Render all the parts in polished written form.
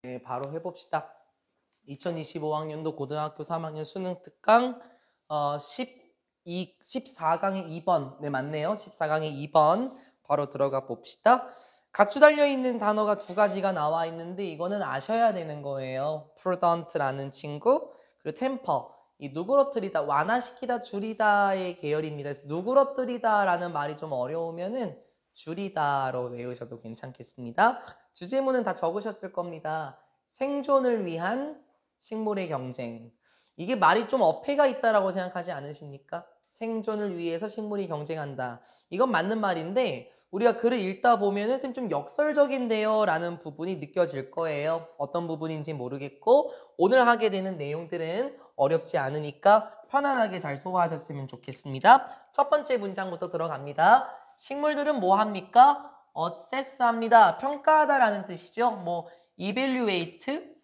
네, 바로 해봅시다. 2025학년도 고등학교 3학년 수능 특강 14강의 2번. 네, 맞네요. 14강의 2번 바로 들어가 봅시다. 각주 달려있는 단어가 두 가지가 나와 있는데 이거는 아셔야 되는 거예요. prudent라는 친구, 그리고 temper. 이 누그러뜨리다, 완화시키다, 줄이다의 계열입니다. 그래서 누그러뜨리다라는 말이 좀 어려우면은 줄이다로 외우셔도 괜찮겠습니다. 주제문은 다 적으셨을 겁니다. 생존을 위한 식물의 경쟁. 이게 말이 좀 어폐가 있다라고 생각하지 않으십니까? 생존을 위해서 식물이 경쟁한다. 이건 맞는 말인데 우리가 글을 읽다 보면은 쌤 좀 역설적인데요 라는 부분이 느껴질 거예요. 어떤 부분인지 모르겠고 오늘 하게 되는 내용들은 어렵지 않으니까 편안하게 잘 소화하셨으면 좋겠습니다. 첫 번째 문장부터 들어갑니다. 식물들은 뭐 합니까? assess 합니다. 평가하다라는 뜻이죠. 뭐 evaluate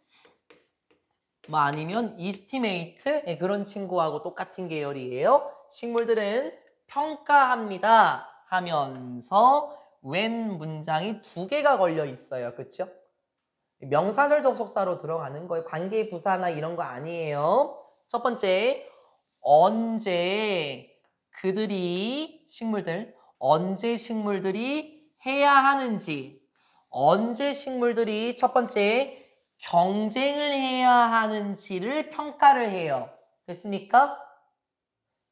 뭐 아니면 estimate 그런 친구하고 똑같은 계열이에요. 식물들은 평가합니다 하면서 when 문장이 두 개가 걸려 있어요. 그렇죠? 명사절 접속사로 들어가는 거예요. 관계 부사나 이런 거 아니에요. 첫 번째, 언제 그들이 언제 식물들이 해야 하는지, 언제 식물들이 첫 번째 경쟁을 해야 하는지를 평가를 해요. 됐습니까?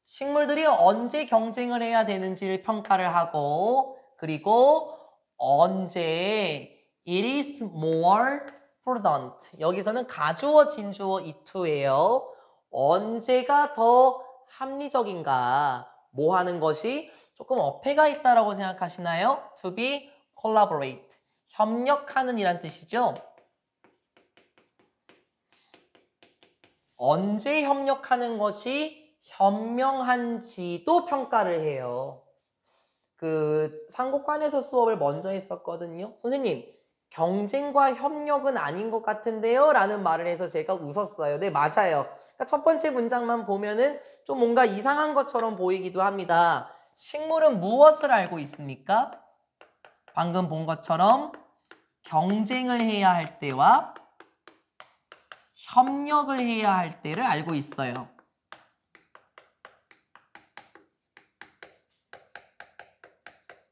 식물들이 언제 경쟁을 해야 되는지를 평가를 하고, 그리고 언제 it is more prudent. 여기서는 가주어, 진주어 이 투예요. 언제가 더 합리적인가? 뭐 하는 것이 조금 어폐가 있다라고 생각하시나요? To be collaborate. 협력하는 이란 뜻이죠. 언제 협력하는 것이 현명한지도 평가를 해요. 그 상고관에서 수업을 먼저 했었거든요. 선생님, 경쟁과 협력은 아닌 것 같은데요? 라는 말을 해서 제가 웃었어요. 네, 맞아요. 그러니까 첫 번째 문장만 보면은 좀 뭔가 이상한 것처럼 보이기도 합니다. 식물은 무엇을 알고 있습니까? 방금 본 것처럼 경쟁을 해야 할 때와 협력을 해야 할 때를 알고 있어요.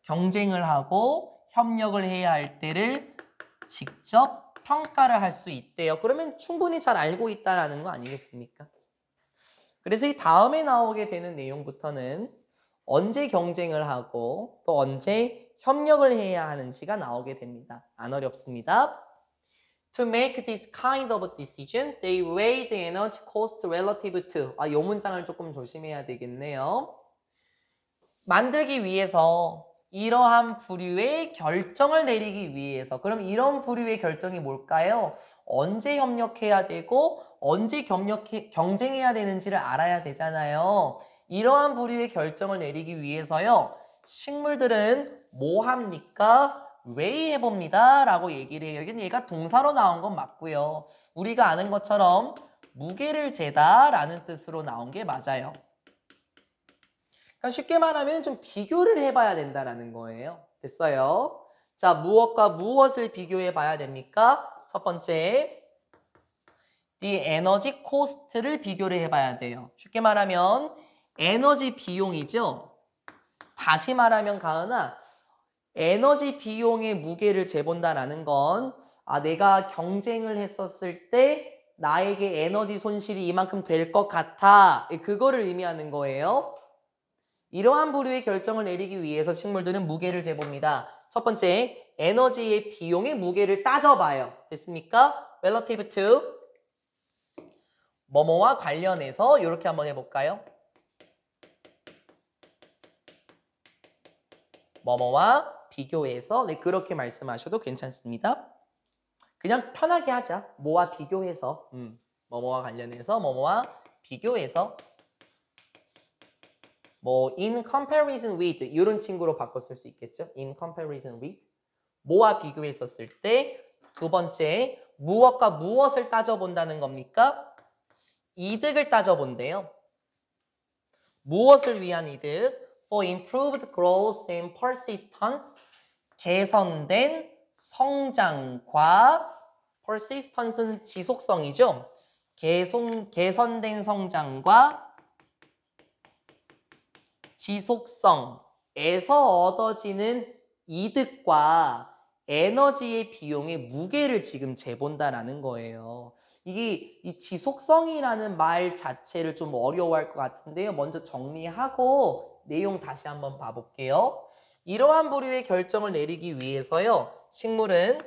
경쟁을 하고 협력을 해야 할 때를 직접 평가를 할 수 있대요. 그러면 충분히 잘 알고 있다는 거 아니겠습니까? 그래서 이 다음에 나오게 되는 내용부터는 언제 경쟁을 하고 또 언제 협력을 해야 하는지가 나오게 됩니다. 안 어렵습니다. To make this kind of decision, they weigh the energy cost relative to. 이 문장을 조금 조심해야 되겠네요. 만들기 위해서 이러한 부류의 결정을 내리기 위해서 그럼 이런 부류의 결정이 뭘까요? 언제 협력해야 되고 언제 경쟁해야 되는지를 알아야 되잖아요. 이러한 부류의 결정을 내리기 위해서요. 식물들은 뭐 합니까? 웨이 해봅니다 라고 얘기를 해요. 이건 얘가 동사로 나온 건 맞고요. 우리가 아는 것처럼 무게를 재다 라는 뜻으로 나온 게 맞아요. 그러니까 쉽게 말하면 좀 비교를 해봐야 된다는 거예요. 됐어요? 자, 무엇과 무엇을 비교해 봐야 됩니까? 첫 번째, 이 에너지 코스트를 비교를 해봐야 돼요. 쉽게 말하면 에너지 비용이죠. 다시 말하면 가은아, 에너지 비용의 무게를 재본다라는 건 내가 경쟁을 했었을 때 나에게 에너지 손실이 이만큼 될 것 같아. 그거를 의미하는 거예요. 이러한 부류의 결정을 내리기 위해서 식물들은 무게를 재봅니다. 첫 번째, 에너지의 비용의 무게를 따져봐요. 됐습니까? relative to 뭐뭐와 관련해서 이렇게 한번 해볼까요? 뭐뭐와 비교해서 네, 그렇게 말씀하셔도 괜찮습니다. 그냥 편하게 하자. 뭐와 비교해서 뭐뭐와 관련해서 뭐뭐와 비교해서 뭐 in comparison with 이런 친구로 바꿔 쓸 수 있겠죠. in comparison with 뭐와 비교했었을 때 두 번째 무엇과 무엇을 따져본다는 겁니까? 이득을 따져본대요. 무엇을 위한 이득? For improved growth and persistence 개선된 성장과 persistence는 지속성이죠. 개선된 성장과 지속성에서 얻어지는 이득과 에너지의 비용의 무게를 지금 재본다라는 거예요. 이게 이 지속성이라는 말 자체를 좀 어려워할 것 같은데요. 먼저 정리하고 내용 다시 한번 봐볼게요. 이러한 부류의 결정을 내리기 위해서요. 식물은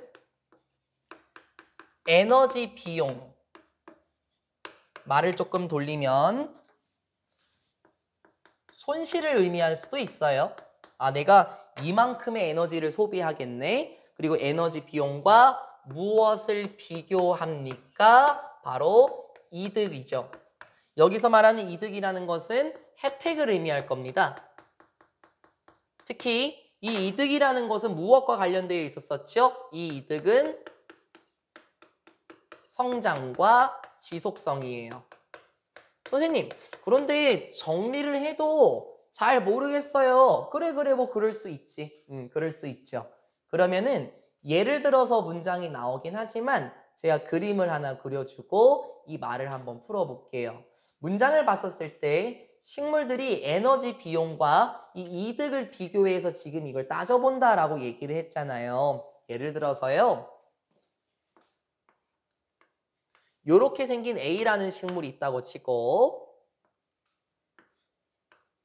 에너지 비용, 말을 조금 돌리면 손실을 의미할 수도 있어요. 아, 내가 이만큼의 에너지를 소비하겠네. 그리고 에너지 비용과 무엇을 비교합니까? 바로 이득이죠. 여기서 말하는 이득이라는 것은 혜택을 의미할 겁니다. 특히 이 이득이라는 것은 무엇과 관련되어 있었었죠? 이 이득은 성장과 지속성이에요. 선생님, 그런데 정리를 해도 잘 모르겠어요. 그래, 뭐 그럴 수 있지. 그럴 수 있죠. 그러면은 예를 들어서 문장이 나오긴 하지만 제가 그림을 하나 그려주고 이 말을 한번 풀어볼게요. 문장을 봤었을 때 식물들이 에너지 비용과 이 이득을 비교해서 지금 이걸 따져본다라고 얘기를 했잖아요. 예를 들어서요. 요렇게 생긴 A라는 식물이 있다고 치고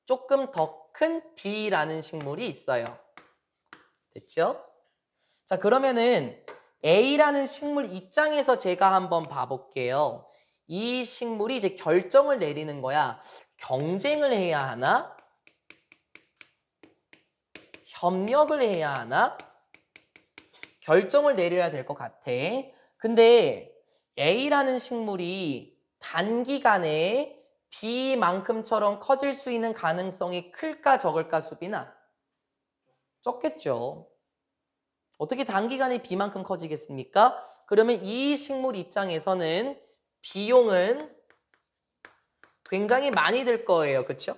조금 더 큰 B라는 식물이 있어요. 됐죠? 자, 그러면은 A라는 식물 입장에서 제가 한번 봐볼게요. 이 식물이 이제 결정을 내리는 거야. 경쟁을 해야 하나? 협력을 해야 하나? 결정을 내려야 될 것 같아. 근데 A라는 식물이 단기간에 B만큼처럼 커질 수 있는 가능성이 클까 적을까 수빈아? 적겠죠. 어떻게 단기간에 B만큼 커지겠습니까? 그러면 이 식물 입장에서는 비용은 굉장히 많이 들 거예요. 그렇죠?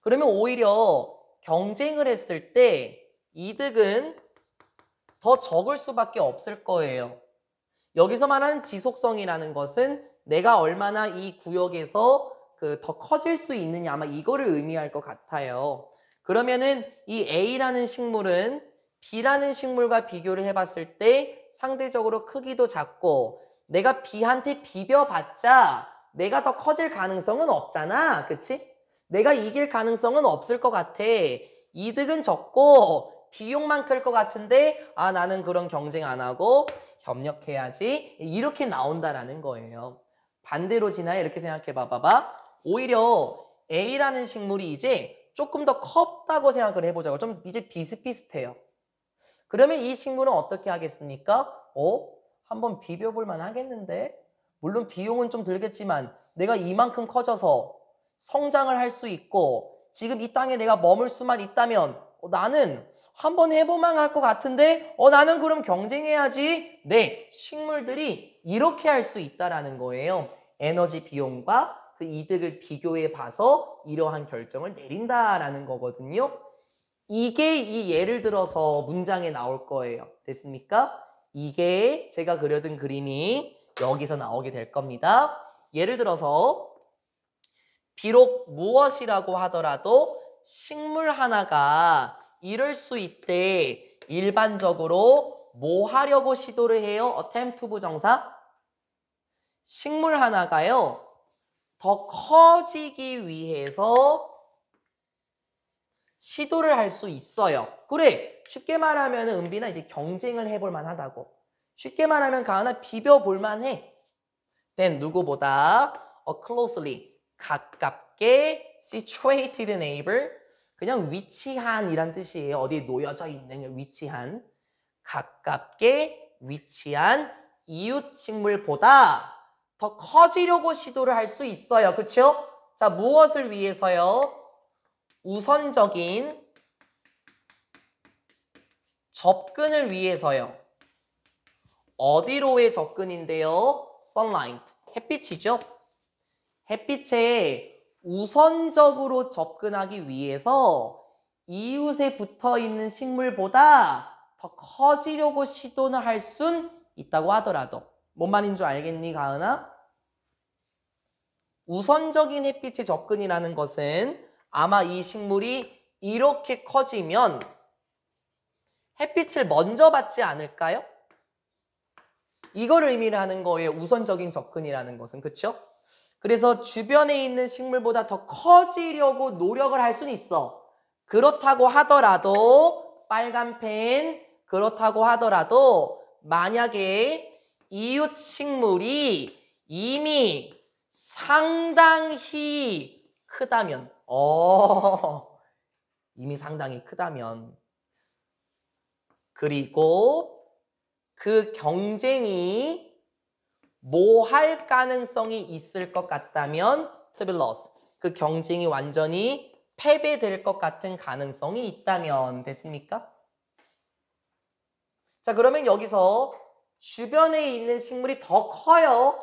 그러면 오히려 경쟁을 했을 때 이득은 더 적을 수밖에 없을 거예요. 여기서 말하는 지속성이라는 것은 내가 얼마나 이 구역에서 더 커질 수 있느냐, 아마 이거를 의미할 것 같아요. 그러면은 이 A라는 식물은 B라는 식물과 비교를 해봤을 때 상대적으로 크기도 작고 내가 B한테 비벼봤자 내가 더 커질 가능성은 없잖아. 그치? 내가 이길 가능성은 없을 것 같아. 이득은 적고 비용만 클 것 같은데 아, 나는 그런 경쟁 안 하고 협력해야지. 이렇게 나온다라는 거예요. 반대로 진아야 이렇게 생각해 봐봐. 오히려 A라는 식물이 이제 조금 더 컸다고 생각을 해보자고. 좀 이제 비슷비슷해요. 그러면 이 식물은 어떻게 하겠습니까? 한번 비벼볼 만 하겠는데? 물론 비용은 좀 들겠지만 내가 이만큼 커져서 성장을 할 수 있고 지금 이 땅에 내가 머물 수만 있다면 나는 한번 해보만 할 것 같은데 나는 그럼 경쟁해야지. 네, 식물들이 이렇게 할 수 있다라는 거예요. 에너지 비용과 그 이득을 비교해 봐서 이러한 결정을 내린다라는 거거든요. 이게 이 예를 들어서 문장에 나올 거예요. 됐습니까? 이게 제가 그려둔 그림이 여기서 나오게 될 겁니다. 예를 들어서 비록 무엇이라고 하더라도 식물 하나가 이럴 수 있대. 일반적으로 뭐 하려고 시도를 해요? attempt 부정사? 식물 하나가요. 더 커지기 위해서 시도를 할 수 있어요. 그래. 쉽게 말하면 은빈아 이제 경쟁을 해볼 만하다고. 쉽게 말하면 가은아 비벼볼 만해. then 누구보다 closely 가깝게 situated neighbor 그냥 위치한 이란 뜻이에요. 어디에 놓여져 있는 위치한 가깝게 위치한 이웃 식물보다 더 커지려고 시도를 할 수 있어요. 그렇죠? 자, 무엇을 위해서요? 우선적인 접근을 위해서요. 어디로의 접근인데요? sunlight, 햇빛이죠. 햇빛에 우선적으로 접근하기 위해서 이웃에 붙어있는 식물보다 더 커지려고 시도는 할 순 있다고 하더라도 뭔 말인 줄 알겠니, 가은아? 우선적인 햇빛의 접근이라는 것은 아마 이 식물이 이렇게 커지면 햇빛을 먼저 받지 않을까요? 이걸 의미를 하는 거예요. 우선적인 접근이라는 것은. 그렇죠? 그래서 주변에 있는 식물보다 더 커지려고 노력을 할 수는 있어. 그렇다고 하더라도 빨간 펜, 그렇다고 하더라도 만약에 이웃 식물이 이미 상당히 크다면 이미 상당히 크다면 그리고 그 경쟁이 뭐할 가능성이 있을 것 같다면 to be lost. 그 경쟁이 완전히 패배될 것 같은 가능성이 있다면 됐습니까? 자, 그러면 여기서 주변에 있는 식물이 더 커요.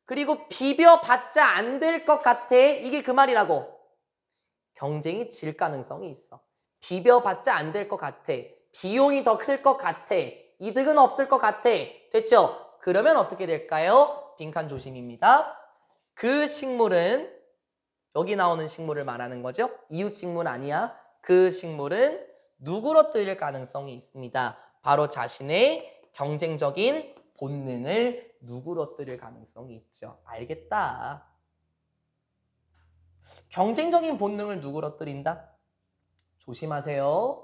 그리고 비벼봤자 안 될 것 같아. 이게 그 말이라고. 경쟁이 질 가능성이 있어. 비벼봤자 안 될 것 같아. 비용이 더 클 것 같아. 이득은 없을 것 같아. 됐죠? 그러면 어떻게 될까요? 빈칸 조심입니다. 그 식물은 여기 나오는 식물을 말하는 거죠. 이웃 식물 아니야. 그 식물은 누그러뜨릴 가능성이 있습니다. 바로 자신의 경쟁적인 본능을 누그러뜨릴 가능성이 있죠. 알겠다. 경쟁적인 본능을 누그러뜨린다? 조심하세요.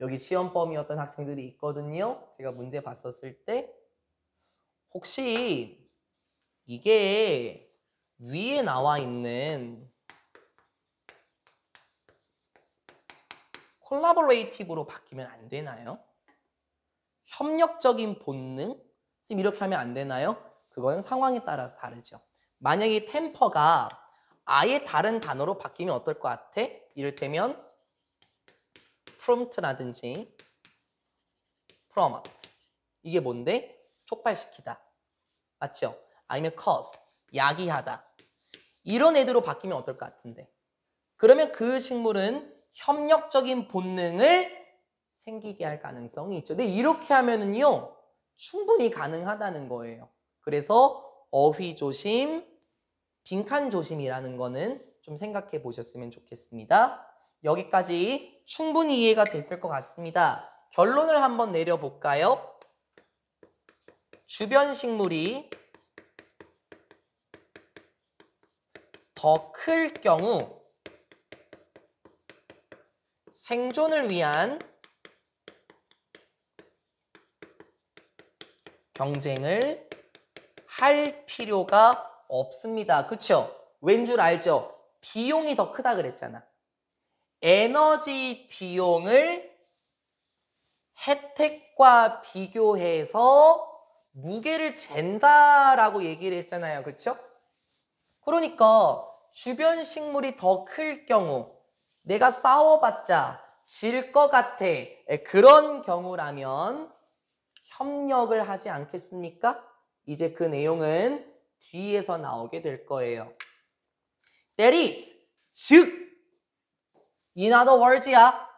여기 시험범이었던 학생들이 있거든요. 제가 문제 봤었을 때 혹시 이게 위에 나와 있는 콜라보레이티브로 바뀌면 안 되나요? 협력적인 본능? 지금 이렇게 하면 안 되나요? 그거는 상황에 따라서 다르죠. 만약에 템퍼가 아예 다른 단어로 바뀌면 어떨 것 같아? 이를테면 prompt라든지 prompt. 이게 뭔데? 촉발시키다. 맞죠? 아니면 cause, 야기하다. 이런 애들로 바뀌면 어떨 것 같은데? 그러면 그 식물은 협력적인 본능을 생기게 할 가능성이 있죠. 근데 이렇게 하면은요, 충분히 가능하다는 거예요. 그래서 어휘조심, 빈칸조심이라는 거는 좀 생각해 보셨으면 좋겠습니다. 여기까지 충분히 이해가 됐을 것 같습니다. 결론을 한번 내려볼까요? 주변 식물이 더 클 경우 생존을 위한 경쟁을 할 필요가 없습니다. 그쵸? 왠 줄 알죠? 비용이 더 크다 그랬잖아. 에너지 비용을 혜택과 비교해서 무게를 잰다라고 얘기를 했잖아요. 그쵸? 그러니까 주변 식물이 더 클 경우 내가 싸워봤자 질 것 같아. 그런 경우라면 협력을 하지 않겠습니까? 이제 그 내용은 뒤에서 나오게 될 거예요. That is, 즉, in other words야.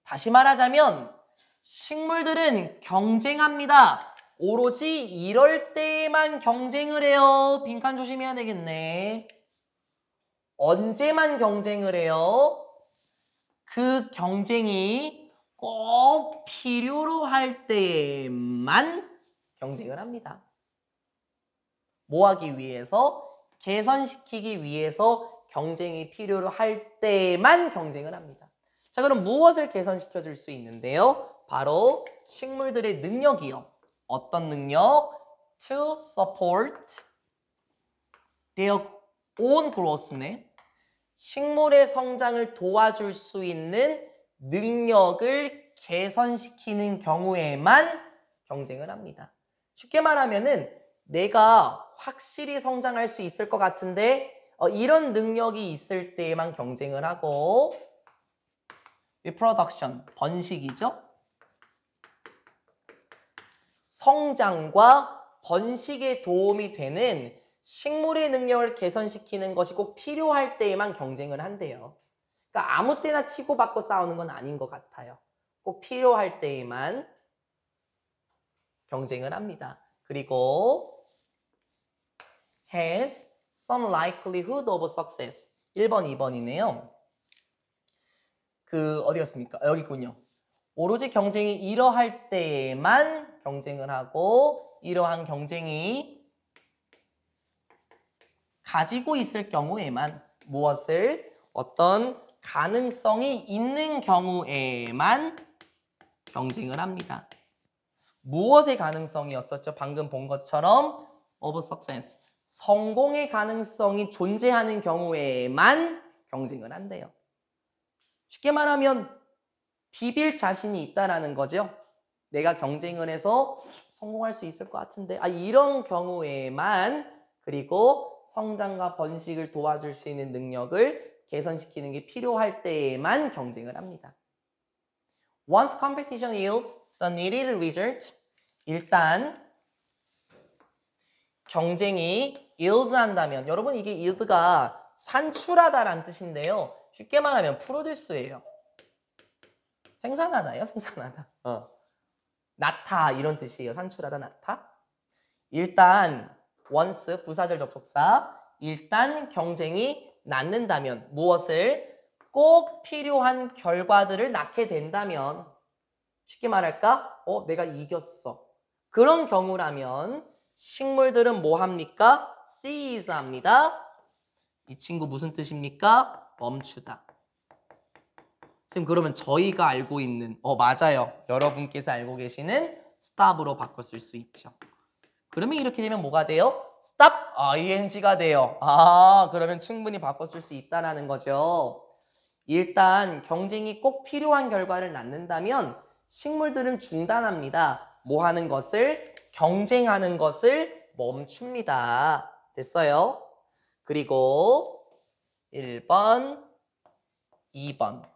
다시 말하자면 식물들은 경쟁합니다. 오로지 이럴 때만 경쟁을 해요. 빈칸 조심해야 되겠네. 언제만 경쟁을 해요? 그 경쟁이 꼭 필요로 할 때만 경쟁을 합니다. 뭐 하기 위해서? 개선시키기 위해서 경쟁이 필요로 할 때만 경쟁을 합니다. 자, 그럼 무엇을 개선시켜 줄 수 있는데요? 바로 식물들의 능력이요. 어떤 능력? To support their own growth네. 식물의 성장을 도와줄 수 있는 능력을 개선시키는 경우에만 경쟁을 합니다. 쉽게 말하면은 내가 확실히 성장할 수 있을 것 같은데 이런 능력이 있을 때에만 경쟁을 하고 reproduction, 번식이죠. 성장과 번식에 도움이 되는 식물의 능력을 개선시키는 것이 꼭 필요할 때에만 경쟁을 한대요. 그러니까 아무 때나 치고받고 싸우는 건 아닌 것 같아요. 꼭 필요할 때에만 경쟁을 합니다. 그리고 has some likelihood of success. 1번, 2번이네요. 어디였습니까? 여기 있군요. 오로지 경쟁이 이러할 때에만 경쟁을 하고 이러한 경쟁이 가지고 있을 경우에만 무엇을 어떤 가능성이 있는 경우에만 경쟁을 합니다. 무엇의 가능성이었었죠? 방금 본 것처럼 of success. 성공의 가능성이 존재하는 경우에만 경쟁을 한대요. 쉽게 말하면 비빌 자신이 있다라는 거죠. 내가 경쟁을 해서 성공할 수 있을 것 같은데 이런 경우에만 그리고 성장과 번식을 도와줄 수 있는 능력을 개선시키는 게 필요할 때에만 경쟁을 합니다. Once competition yields the needed result, 일단 경쟁이 yields 한다면 여러분 이게 yield가 산출하다라는 뜻인데요. 쉽게 말하면 프로듀스예요. 생산하나요? 생산하다. 낳다 이런 뜻이에요. 산출하다, 낳다. 일단 once 부사절 접속사. 일단 경쟁이 낳는다면 무엇을 꼭 필요한 결과들을 낳게 된다면 쉽게 말할까? 내가 이겼어. 그런 경우라면 식물들은 뭐 합니까? cease 합니다. 이 친구 무슨 뜻입니까? 멈추다. 선생님 그러면 저희가 알고 있는 맞아요. 여러분께서 알고 계시는 stop으로 바꿔 쓸 수 있죠. 그러면 이렇게 되면 뭐가 돼요? stop ing가 돼요. 그러면 충분히 바꿔 쓸 수 있다는 거죠. 일단 경쟁이 꼭 필요한 결과를 낳는다면 식물들은 중단합니다. 뭐 하는 것을? 경쟁하는 것을 멈춥니다. 됐어요? 그리고 1번, 2번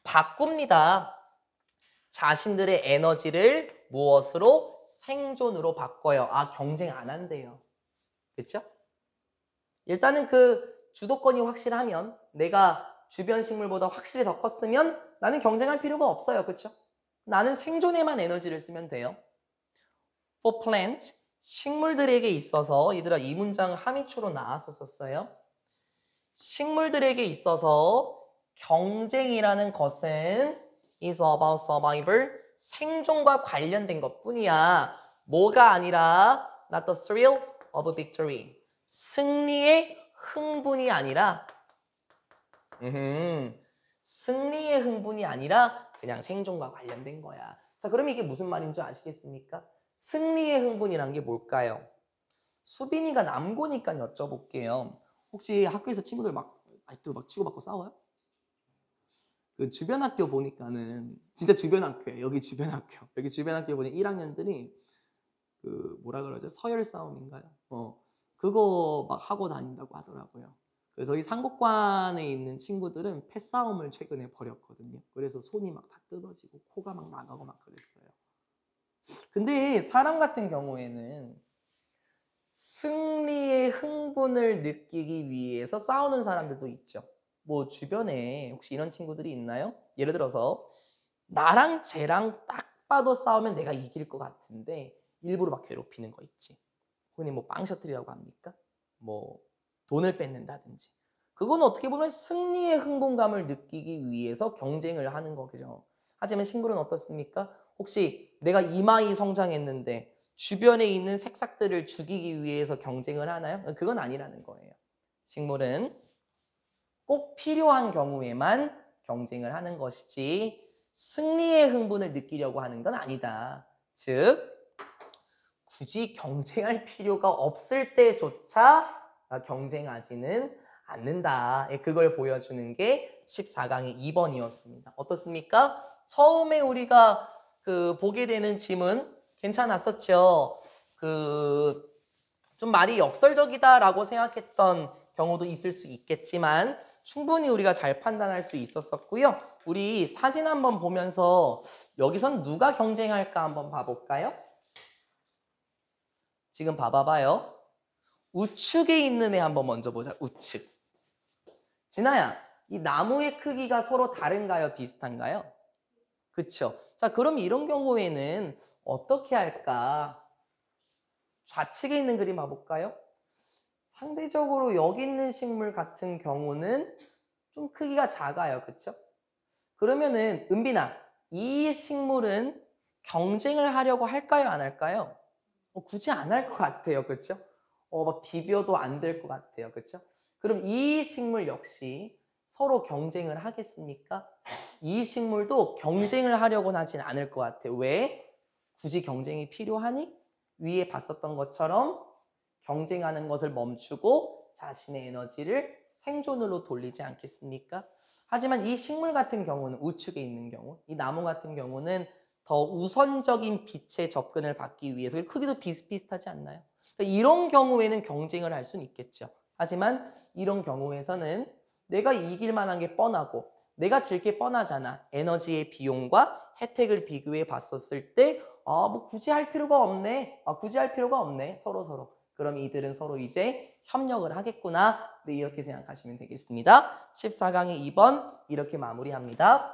바꿉니다. 자신들의 에너지를 무엇으로? 생존으로 바꿔요. 경쟁 안 한대요. 그렇죠? 일단은 주도권이 확실하면 내가 주변 식물보다 확실히 더 컸으면 나는 경쟁할 필요가 없어요. 그렇죠? 나는 생존에만 에너지를 쓰면 돼요. For plant, 식물들에게 있어서 얘들아 이 문장 함의초로 나왔었어요. 식물들에게 있어서 경쟁이라는 것은 is about survival, 생존과 관련된 것뿐이야. 뭐가 아니라 not the thrill of victory, 승리의 흥분이 아니라 승리의 흥분이 아니라 그냥 생존과 관련된 거야. 자, 그럼 이게 무슨 말인지 아시겠습니까? 승리의 흥분이란 게 뭘까요? 수빈이가 남고니까 여쭤볼게요. 혹시 학교에서 친구들 아직도 치고받고 싸워요? 주변 학교 보니까는 진짜 주변 학교예요. 여기 주변 학교. 여기 주변 학교 보니 1학년들이 뭐라 그러죠? 서열 싸움인가요? 그거 막 하고 다닌다고 하더라고요. 그래서 저희 상국관에 있는 친구들은 패싸움을 최근에 벌였거든요. 그래서 손이 막 다 뜯어지고 코가 막 나가고 막 그랬어요. 근데 사람 같은 경우에는 승리의 흥분을 느끼기 위해서 싸우는 사람들도 있죠. 뭐 주변에 혹시 이런 친구들이 있나요? 예를 들어서 나랑 쟤랑 딱 봐도 싸우면 내가 이길 것 같은데 일부러 막 괴롭히는 거 있지. 흔히 뭐 빵 셔틀이라고 합니까? 뭐 돈을 뺏는다든지. 그건 어떻게 보면 승리의 흥분감을 느끼기 위해서 경쟁을 하는 거죠. 하지만 식물은 어떻습니까? 혹시 내가 이마이 성장했는데 주변에 있는 색삭들을 죽이기 위해서 경쟁을 하나요? 그건 아니라는 거예요. 식물은 꼭 필요한 경우에만 경쟁을 하는 것이지 승리의 흥분을 느끼려고 하는 건 아니다. 즉 굳이 경쟁할 필요가 없을 때조차 경쟁하지는 않는다. 그걸 보여주는 게 14강의 2번이었습니다. 어떻습니까? 처음에 우리가 보게 되는 지문 괜찮았었죠. 좀 말이 역설적이다라고 생각했던 경우도 있을 수 있겠지만 충분히 우리가 잘 판단할 수 있었었고요. 우리 사진 한번 보면서 여기선 누가 경쟁할까 한번 봐볼까요? 지금 봐봐요. 우측에 있는 애 한번 먼저 보자. 우측. 진아야, 이 나무의 크기가 서로 다른가요? 비슷한가요? 그쵸? 자, 그럼 이런 경우에는 어떻게 할까? 좌측에 있는 그림 봐볼까요? 상대적으로 여기 있는 식물 같은 경우는 좀 크기가 작아요. 그쵸? 그러면은 은빈아, 이 식물은 경쟁을 하려고 할까요? 안 할까요? 굳이 안 할 것 같아요. 그쵸? 막 비벼도 안 될 것 같아요. 그쵸? 그럼 이 식물 역시 서로 경쟁을 하겠습니까? 이 식물도 경쟁을 하려고는 하진 않을 것 같아요. 왜? 굳이 경쟁이 필요하니? 위에 봤었던 것처럼 경쟁하는 것을 멈추고 자신의 에너지를 생존으로 돌리지 않겠습니까? 하지만 이 식물 같은 경우는 우측에 있는 경우, 이 나무 같은 경우는 더 우선적인 빛에 접근을 받기 위해서 크기도 비슷비슷하지 않나요? 그러니까 이런 경우에는 경쟁을 할 수는 있겠죠. 하지만 이런 경우에서는 내가 이길 만한 게 뻔하고 내가 질 게 뻔하잖아. 에너지의 비용과 혜택을 비교해 봤었을 때 뭐 굳이 할 필요가 없네. 굳이 할 필요가 없네. 서로. 그럼 이들은 서로 이제 협력을 하겠구나. 네, 이렇게 생각하시면 되겠습니다. 14강의 2번 이렇게 마무리합니다.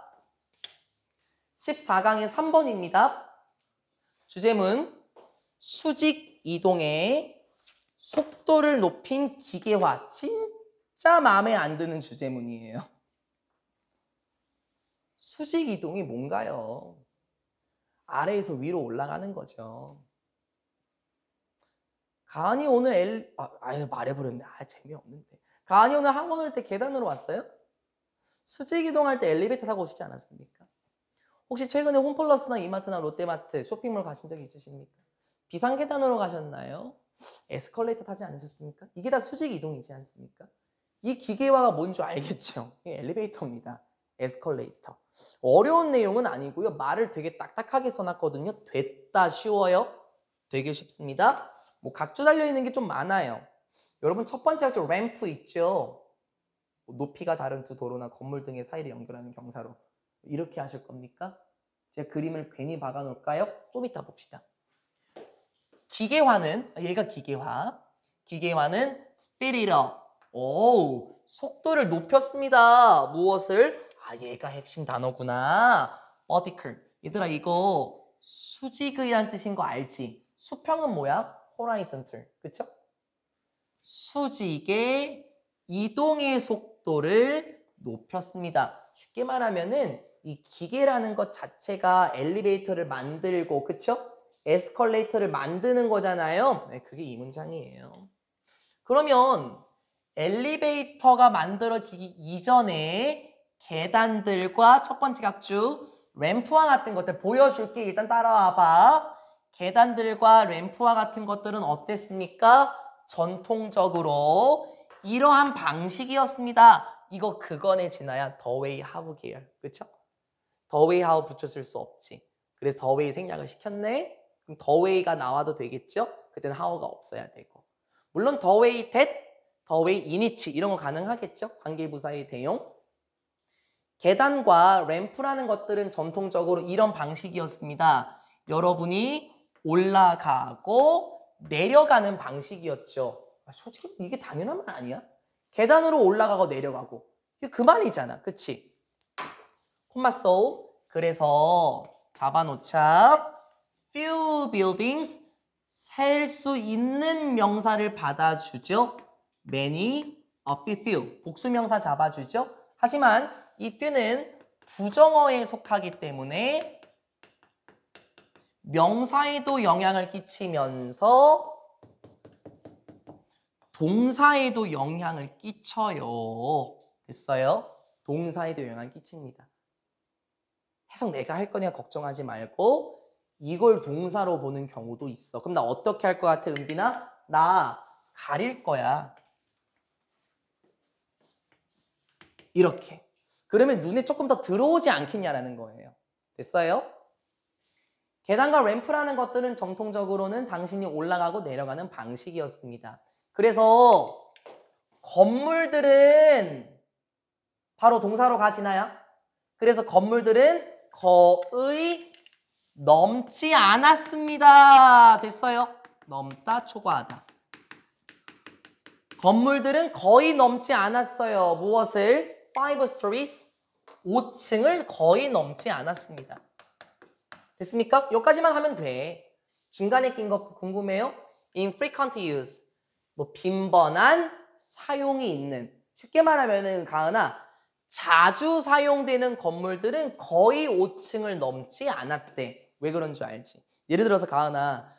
14강의 3번입니다. 주제문 수직 이동의 속도를 높인 기계화. 진짜 마음에 안 드는 주제문이에요. 수직 이동이 뭔가요? 아래에서 위로 올라가는 거죠. 가은이 오늘 말해버렸네. 재미없는데. 가은이 오늘 학원 올 때 계단으로 왔어요? 수직 이동할 때 엘리베이터 타고 오시지 않았습니까? 혹시 최근에 홈플러스나 이마트나 롯데마트 쇼핑몰 가신 적 있으십니까? 비상계단으로 가셨나요? 에스컬레이터 타지 않으셨습니까? 이게 다 수직 이동이지 않습니까? 이 기계화가 뭔 줄 알겠죠? 이게 엘리베이터입니다. 에스컬레이터. 어려운 내용은 아니고요. 말을 되게 딱딱하게 써놨거든요. 됐다 쉬워요? 되게 쉽습니다. 각주 달려있는 게 좀 많아요. 여러분 첫 번째 학교 램프 있죠? 높이가 다른 두 도로나 건물 등의 사이를 연결하는 경사로. 이렇게 하실 겁니까? 제가 그림을 괜히 박아놓을까요? 좀 이따 봅시다. 기계화는, 얘가 기계화. 기계화는 speed it up. 속도를 높였습니다. 무엇을? 얘가 핵심 단어구나. vertical. 얘들아 이거 수직이란 뜻인 거 알지? 수평은 뭐야? horizontal. 그쵸? 수직의 이동의 속도를 높였습니다. 쉽게 말하면은 이 기계라는 것 자체가 엘리베이터를 만들고, 그쵸? 에스컬레이터를 만드는 거잖아요. 네, 그게 이 문장이에요. 그러면 엘리베이터가 만들어지기 이전에 계단들과 첫 번째 각주 램프와 같은 것들 보여줄게. 일단 따라와봐. 계단들과 램프와 같은 것들은 어땠습니까? 전통적으로 이러한 방식이었습니다. 이거 그건에 지나야 the way how 계열. 그쵸? the way how 붙였을 수 없지. 그래서 the way 생략을 시켰네. 그럼 the way가 나와도 되겠죠? 그때는 how가 없어야 되고. 물론 the way that, the way in which 이런 거 가능하겠죠? 관계부사의 대용. 계단과 램프라는 것들은 전통적으로 이런 방식이었습니다. 여러분이 올라가고 내려가는 방식이었죠. 솔직히 이게 당연한 말 아니야? 계단으로 올라가고 내려가고. 이게 그 말이잖아. 그치? 콤마소. 그래서 잡아놓자. few buildings 셀 수 있는 명사를 받아주죠. many, a few. 복수명사 잡아주죠. 하지만 이 few는 부정어에 속하기 때문에 명사에도 영향을 끼치면서 동사에도 영향을 끼쳐요. 됐어요? 동사에도 영향을 끼칩니다. 해석 내가 할 거냐 걱정하지 말고 이걸 동사로 보는 경우도 있어. 그럼 나 어떻게 할 것 같아, 은빈아? 나 가릴 거야. 이렇게. 그러면 눈에 조금 더 들어오지 않겠냐라는 거예요. 됐어요? 계단과 램프라는 것들은 정통적으로는 당신이 올라가고 내려가는 방식이었습니다. 그래서 건물들은 바로 동사로 가시나요? 그래서 건물들은 거의 넘지 않았습니다. 됐어요? 넘다 초과하다. 건물들은 거의 넘지 않았어요. 무엇을? 5 stories? 5층을 거의 넘지 않았습니다. 됐습니까? 여기까지만 하면 돼. 중간에 낀 거 궁금해요? infrequent use. 뭐 빈번한 사용이 있는. 쉽게 말하면은 가은아, 자주 사용되는 건물들은 거의 5층을 넘지 않았대. 왜 그런 줄 알지? 예를 들어서 가은아,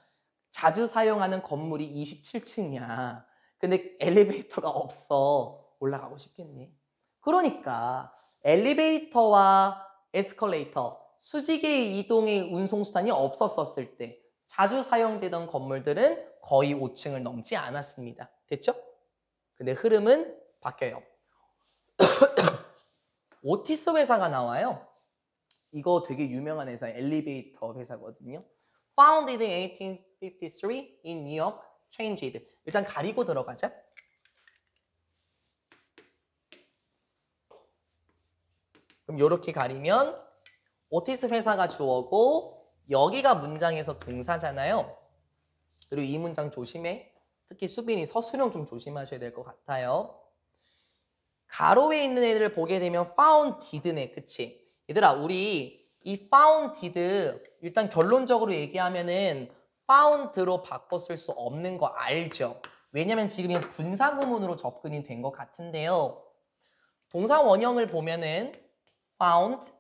자주 사용하는 건물이 27층이야. 근데 엘리베이터가 없어. 올라가고 싶겠니? 그러니까 엘리베이터와 에스컬레이터, 수직의 이동의 운송수단이 없었을 때 자주 사용되던 건물들은 거의 5층을 넘지 않았습니다. 됐죠? 근데 흐름은 바뀌어요. 오티스 회사가 나와요. 이거 되게 유명한 회사, 엘리베이터 회사거든요. Founded in 1853 in New York, changed. 일단 가리고 들어가자. 그럼 이렇게 가리면 오티스 회사가 주어고 여기가 문장에서 동사잖아요. 그리고 이 문장 조심해. 특히 수빈이 서술형 좀 조심하셔야 될 것 같아요. 가로에 있는 애들을 보게 되면 founded네. 그치? 얘들아, 우리 이 founded 일단 결론적으로 얘기하면은 found로 바꿔 쓸 수 없는 거 알죠? 왜냐면 지금 이건 분사구문으로 접근이 된 것 같은데요. 동사 원형을 보면은 found,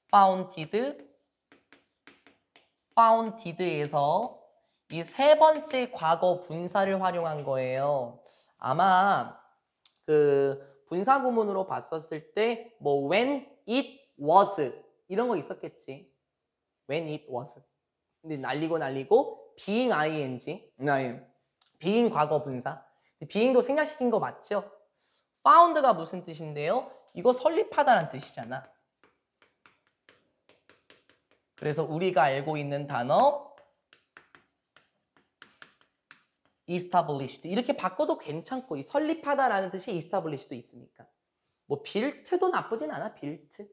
founded, founded에서 이 세 번째 과거 분사를 활용한 거예요. 아마 그 분사구문으로 봤었을 때 뭐 when it was 이런 거 있었겠지. when it was. 근데 날리고 being ing, being 과거 분사. being도 생략시킨 거 맞죠? found가 무슨 뜻인데요? 이거 설립하다라는 뜻이잖아. 그래서 우리가 알고 있는 단어 established 이렇게 바꿔도 괜찮고 이 설립하다라는 뜻이 established도 있으니까 뭐 built도 나쁘진 않아. built.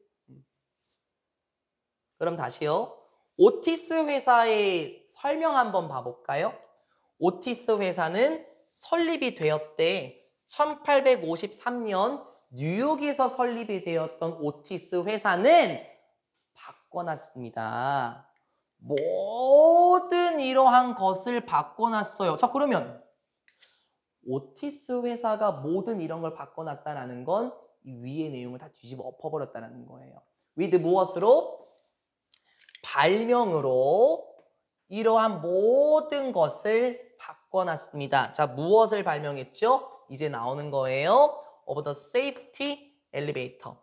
그럼 다시요. 오티스 회사의 설명 한번 봐볼까요? 오티스 회사는 설립이 되었대. 1853년 뉴욕에서 설립이 되었던 오티스 회사는 바꿔놨습니다. 모든 이러한 것을 바꿔놨어요. 자, 그러면 오티스 회사가 모든 이런 걸 바꿔놨다는 건 이 위의 내용을 다 뒤집어 엎어버렸다는 거예요. with 무엇으로? 발명으로 이러한 모든 것을 바꿔놨습니다. 자, 무엇을 발명했죠? 이제 나오는 거예요. of the safety elevator.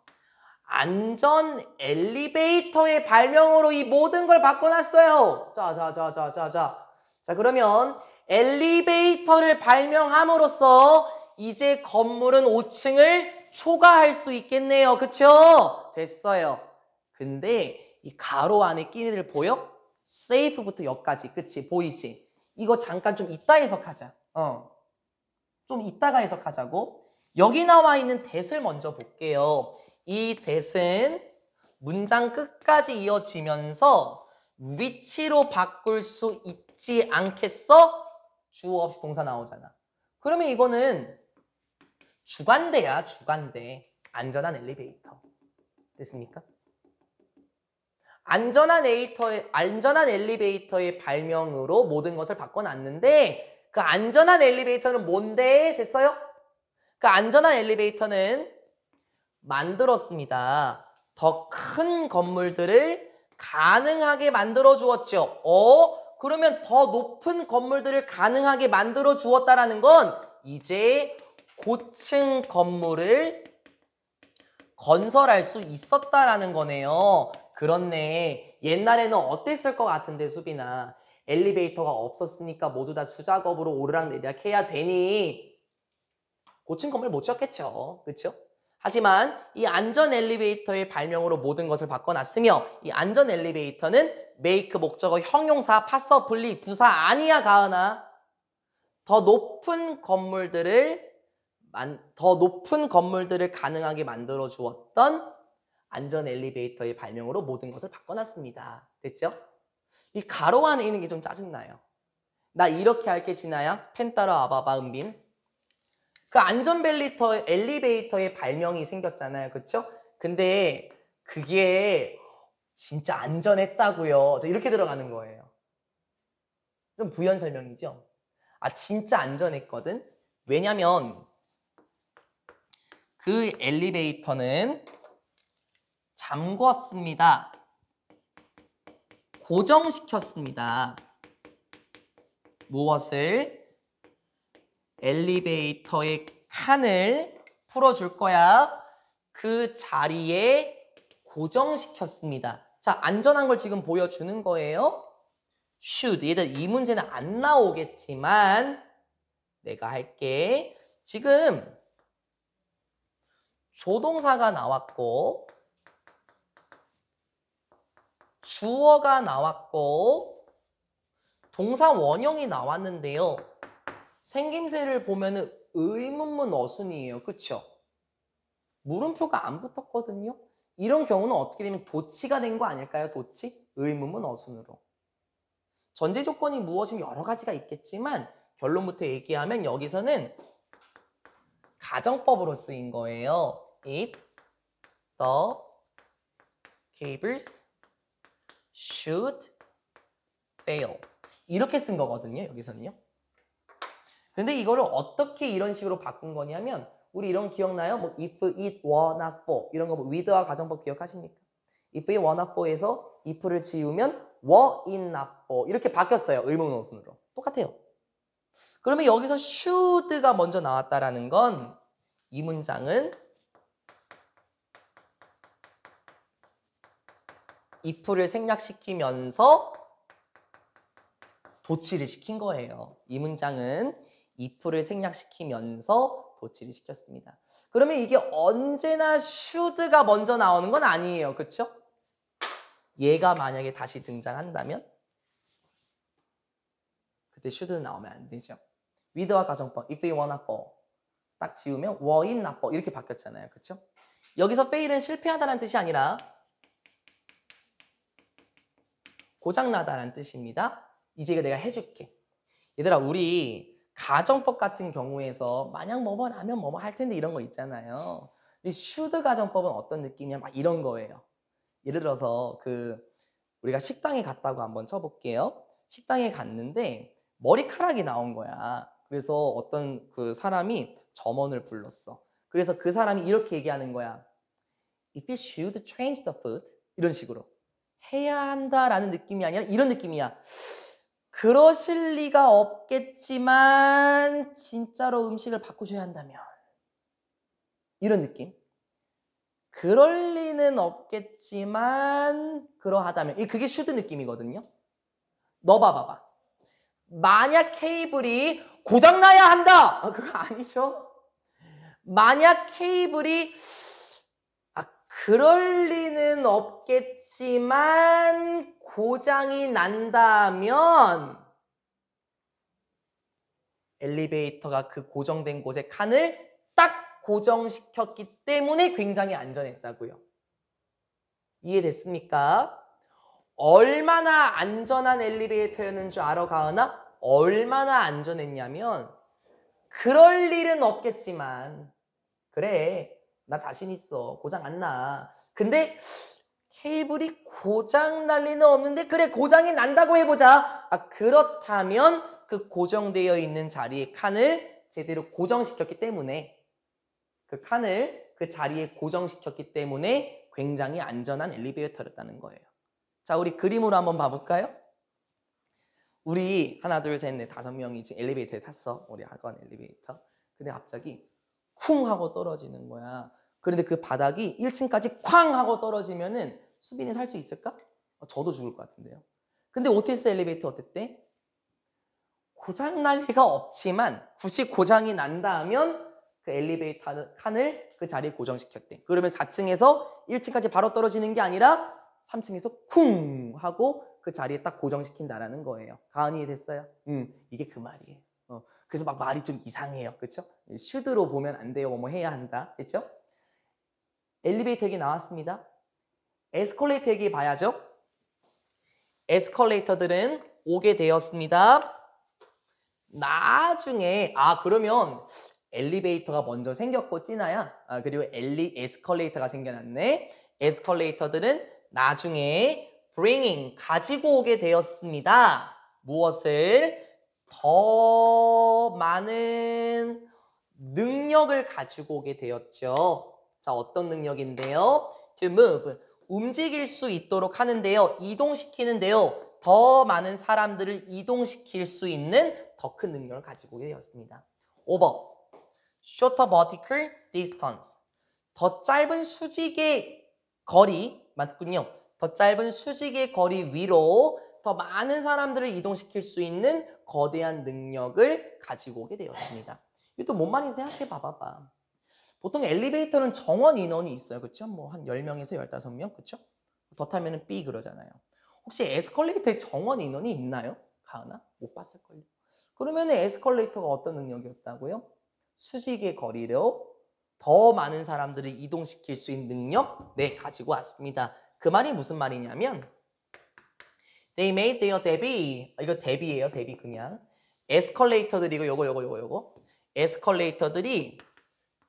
안전 엘리베이터의 발명으로 이 모든 걸 바꿔놨어요. 자, 그러면 엘리베이터를 발명함으로써 이제 건물은 5층을 초과할 수 있겠네요. 그쵸? 됐어요. 근데 이 가로 안에 끼는 애들 보여? safe부터 여기까지. 그치? 보이지? 이거 잠깐 좀 이따 해석하자. 좀 이따가 해석하자고. 여기 나와 있는 that을 먼저 볼게요. 이 that은 문장 끝까지 이어지면서 which로 바꿀 수 있지 않겠어? 주어 없이 동사 나오잖아. 그러면 이거는 주관대야, 주관대. 안전한 엘리베이터. 됐습니까? 안전한 엘리베이터의 발명으로 모든 것을 바꿔놨는데 그 안전한 엘리베이터는 뭔데? 됐어요? 그 안전한 엘리베이터는 만들었습니다. 더 큰 건물들을 가능하게 만들어 주었죠. 그러면 더 높은 건물들을 가능하게 만들어 주었다라는 건 이제 고층 건물을 건설할 수 있었다라는 거네요. 그렇네. 옛날에는 어땠을 것 같은데 수빈아. 엘리베이터가 없었으니까 모두 다 수작업으로 오르락내리락 해야 되니 고층 건물 못 지었겠죠. 그렇죠? 하지만 이 안전 엘리베이터의 발명으로 모든 것을 바꿔놨으며 이 안전 엘리베이터는 make 목적어 형용사 파서 분리 부사 아니야 가은아. 더 높은 건물들을 가능하게 만들어 주었던 안전 엘리베이터의 발명으로 모든 것을 바꿔놨습니다. 됐죠? 이 가로 안에 있는 게 좀 짜증나요. 나 이렇게 할게 진아야. 펜 따라 와봐봐 은빈. 그 안전 엘리베이터의 발명이 생겼잖아요. 그쵸? 근데 그게 진짜 안전했다고요. 이렇게 들어가는 거예요. 좀 부연 설명이죠. 아, 진짜 안전했거든. 왜냐면 그 엘리베이터는 잠궜습니다. 고정시켰습니다. 무엇을? 엘리베이터의 칸을 풀어줄 거야. 그 자리에 고정시켰습니다. 자, 안전한 걸 지금 보여주는 거예요. should. 얘들 이 문제는 안 나오겠지만 내가 할게. 지금 조동사가 나왔고 주어가 나왔고 동사 원형이 나왔는데요. 생김새를 보면은 의문문 어순이에요. 그쵸? 물음표가 안 붙었거든요. 이런 경우는 어떻게 되면 도치가 된 거 아닐까요? 도치? 의문문 어순으로. 전제 조건이 무엇이면 여러 가지가 있겠지만 결론부터 얘기하면 여기서는 가정법으로 쓰인 거예요. If the cables should fail. 이렇게 쓴 거거든요. 여기서는요. 근데 이거를 어떻게 이런 식으로 바꾼 거냐면 우리 이런 기억나요? 뭐 if it were not for 이런 거 뭐 with와 가정법 기억하십니까? if it were not for에서 if를 지우면 were it not for 이렇게 바뀌었어요. 의문문 어순으로. 똑같아요. 그러면 여기서 should가 먼저 나왔다라는 건 이 문장은 if를 생략시키면서 도치를 시킨 거예요. 이 문장은 if를 생략시키면서 도치를 시켰습니다. 그러면 이게 언제나 should가 먼저 나오는 건 아니에요. 그쵸? 얘가 만약에 다시 등장한다면 그때 should는 나오면 안 되죠. with와 가정법, if you wanna for 딱 지우면 were it not for 이렇게 바뀌었잖아요. 그쵸? 여기서 fail은 실패하다는 뜻이 아니라 고장나다라는 뜻입니다. 이제 이거 내가 해줄게. 얘들아, 우리 가정법 같은 경우에서 만약 뭐뭐 하면 뭐뭐 할 텐데 이런 거 있잖아요. 이 should 가정법은 어떤 느낌이냐? 막 이런 거예요. 예를 들어서 우리가 식당에 갔다고 한번 쳐볼게요. 식당에 갔는데 머리카락이 나온 거야. 그래서 어떤 그 사람이 점원을 불렀어. 그래서 그 사람이 이렇게 얘기하는 거야. If you should change the food 이런 식으로 해야 한다라는 느낌이 아니라 이런 느낌이야. 그러실 리가 없겠지만 진짜로 음식을 바꾸셔야 한다면 이런 느낌. 그럴 리는 없겠지만 그러하다면 그게 should 느낌이거든요. 너 봐봐봐. 만약 케이블이 고장나야 한다. 그거 아니죠. 만약 케이블이 그럴 리는 없겠지만 고장이 난다면 엘리베이터가 그 고정된 곳에 칸을 딱 고정시켰기 때문에 굉장히 안전했다고요. 이해됐습니까? 얼마나 안전한 엘리베이터였는 줄 알아, 가은아? 얼마나 안전했냐면 그럴 일은 없겠지만 그래, 나 자신 있어. 고장 안 나. 근데 케이블이 고장 날 리는 없는데 그래, 고장이 난다고 해보자. 그렇다면 그 고정되어 있는 자리의 칸을 제대로 고정시켰기 때문에 그 칸을 그 자리에 고정시켰기 때문에 굉장히 안전한 엘리베이터였다는 거예요. 자, 우리 그림으로 한번 봐볼까요? 우리 하나, 둘, 셋, 넷, 5명이 지금 엘리베이터에 탔어. 우리 학원 엘리베이터. 근데 갑자기 쿵 하고 떨어지는 거야. 그런데 그 바닥이 1층까지 쾅 하고 떨어지면은 수빈이 살 수 있을까? 저도 죽을 것 같은데요. 근데 오티스 엘리베이터 어땠대? 고장 날 리가 없지만 굳이 고장이 난다면 그 엘리베이터 칸을 그 자리에 고정시켰대. 그러면 4층에서 1층까지 바로 떨어지는 게 아니라 3층에서 쿵 하고 그 자리에 딱 고정시킨다라는 거예요. 가은이 됐어요? 이게 그 말이에요. 그래서 막 말이 좀 이상해요. 그렇죠? should로 보면 안 돼요. 뭐 해야 한다. 그렇죠? 엘리베이터 얘기 나왔습니다. 에스컬레이터 얘기 봐야죠. 에스컬레이터들은 오게 되었습니다. 나중에 그러면 엘리베이터가 먼저 생겼고 찐아야. 그리고 에스컬레이터가 생겨났네. 에스컬레이터들은 나중에 bringing 가지고 오게 되었습니다. 무엇을? 더 많은 능력을 가지고 오게 되었죠. 자, 어떤 능력인데요? To move, 움직일 수 있도록 하는데요. 이동시키는데요. 더 많은 사람들을 이동시킬 수 있는 더 큰 능력을 가지고 오게 되었습니다. 5번, shorter vertical distance, 더 짧은 수직의 거리, 맞군요. 더 짧은 수직의 거리 위로 더 많은 사람들을 이동시킬 수 있는 거대한 능력을 가지고 오게 되었습니다. 이것도 뭔 말인지 생각해 봐봐. 보통 엘리베이터는 정원 인원이 있어요. 그렇죠? 뭐 한 10명에서 15명. 그렇죠? 더 타면은 B 그러잖아요. 혹시 에스컬레이터에 정원 인원이 있나요? 가은아? 못 봤을걸요. 그러면 에스컬레이터가 어떤 능력이었다고요? 수직의 거리로 더 많은 사람들을 이동시킬 수 있는 능력? 네, 가지고 왔습니다. 그 말이 무슨 말이냐면 They made their debut. 이거 데뷔예요. 데뷔 그냥. 에스컬레이터들이 요거. 에스컬레이터들이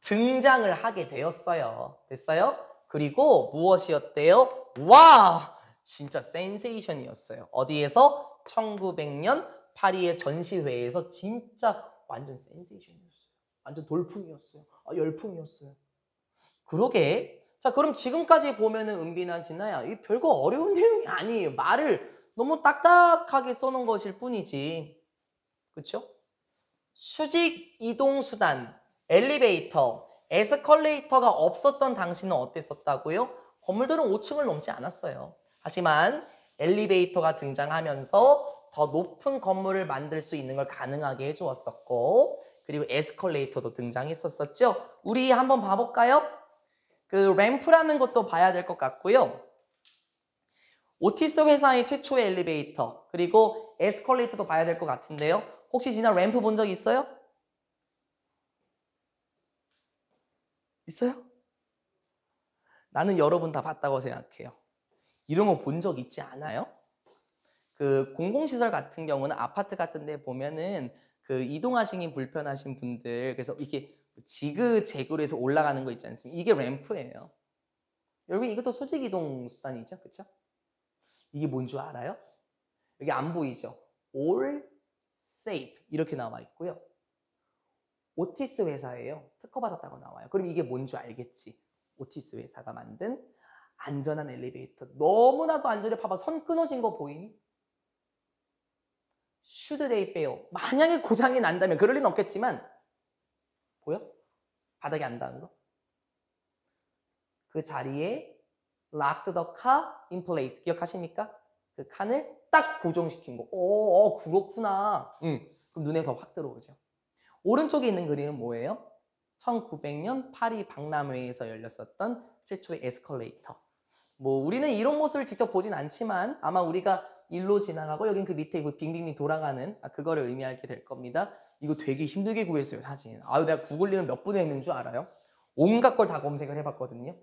등장을 하게 되었어요. 됐어요? 그리고 무엇이었대요? 와! 진짜 센세이션이었어요. 어디에서? 1900년 파리의 전시회에서 진짜 완전 센세이션이었어요. 완전 돌풍이었어요. 열풍이었어요. 그러게. 자, 그럼 지금까지 보면은 은빈아, 진아야, 이 별거 어려운 내용이 아니에요. 말을 너무 딱딱하게 써놓은 것일 뿐이지. 그렇죠? 수직 이동수단, 엘리베이터, 에스컬레이터가 없었던 당시는 어땠었다고요? 건물들은 5층을 넘지 않았어요. 하지만 엘리베이터가 등장하면서 더 높은 건물을 만들 수 있는 걸 가능하게 해주었었고, 그리고 에스컬레이터도 등장했었죠. 우리 한번 봐볼까요? 그 램프라는 것도 봐야 될 것 같고요. 오티스 회사의 최초의 엘리베이터, 그리고 에스컬레이터도 봐야 될 것 같은데요. 혹시 지난 램프 본 적 있어요? 있어요? 나는 여러분 다 봤다고 생각해요. 이런 거 본 적 있지 않아요? 그 공공시설 같은 경우는 아파트 같은 데 보면은 그 이동하시기 불편하신 분들, 그래서 이렇게 지그재그로 해서 올라가는 거 있지 않습니까? 이게 램프예요. 여러분 이것도 수직 이동 수단이죠. 그렇죠? 이게 뭔 줄 알아요? 여기 안 보이죠? All safe 이렇게 나와 있고요. 오티스 회사예요. 특허받았다고 나와요. 그럼 이게 뭔 줄 알겠지? 오티스 회사가 만든 안전한 엘리베이터. 너무나도 안전해. 봐봐. 선 끊어진 거 보이니? Should they fail? 만약에 고장이 난다면, 그럴 리는 없겠지만, 보여? 바닥에 안 닿은 거? 그 자리에 locked the car in place. 기억하십니까? 그 칸을 딱 고정시킨 거. 그렇구나. 그럼 눈에 더 확 들어오죠. 오른쪽에 있는 그림은 뭐예요? 1900년 파리 박람회에서 열렸었던 최초의 에스컬레이터. 뭐 우리는 이런 모습을 직접 보진 않지만 아마 우리가 일로 지나가고 여긴 그 밑에 빙빙빙 돌아가는 그거를 의미하게 될 겁니다. 이거 되게 힘들게 구했어요, 사진. 내가 구글링을 몇 분에 했는 줄 알아요? 온갖 걸 다 검색을 해봤거든요.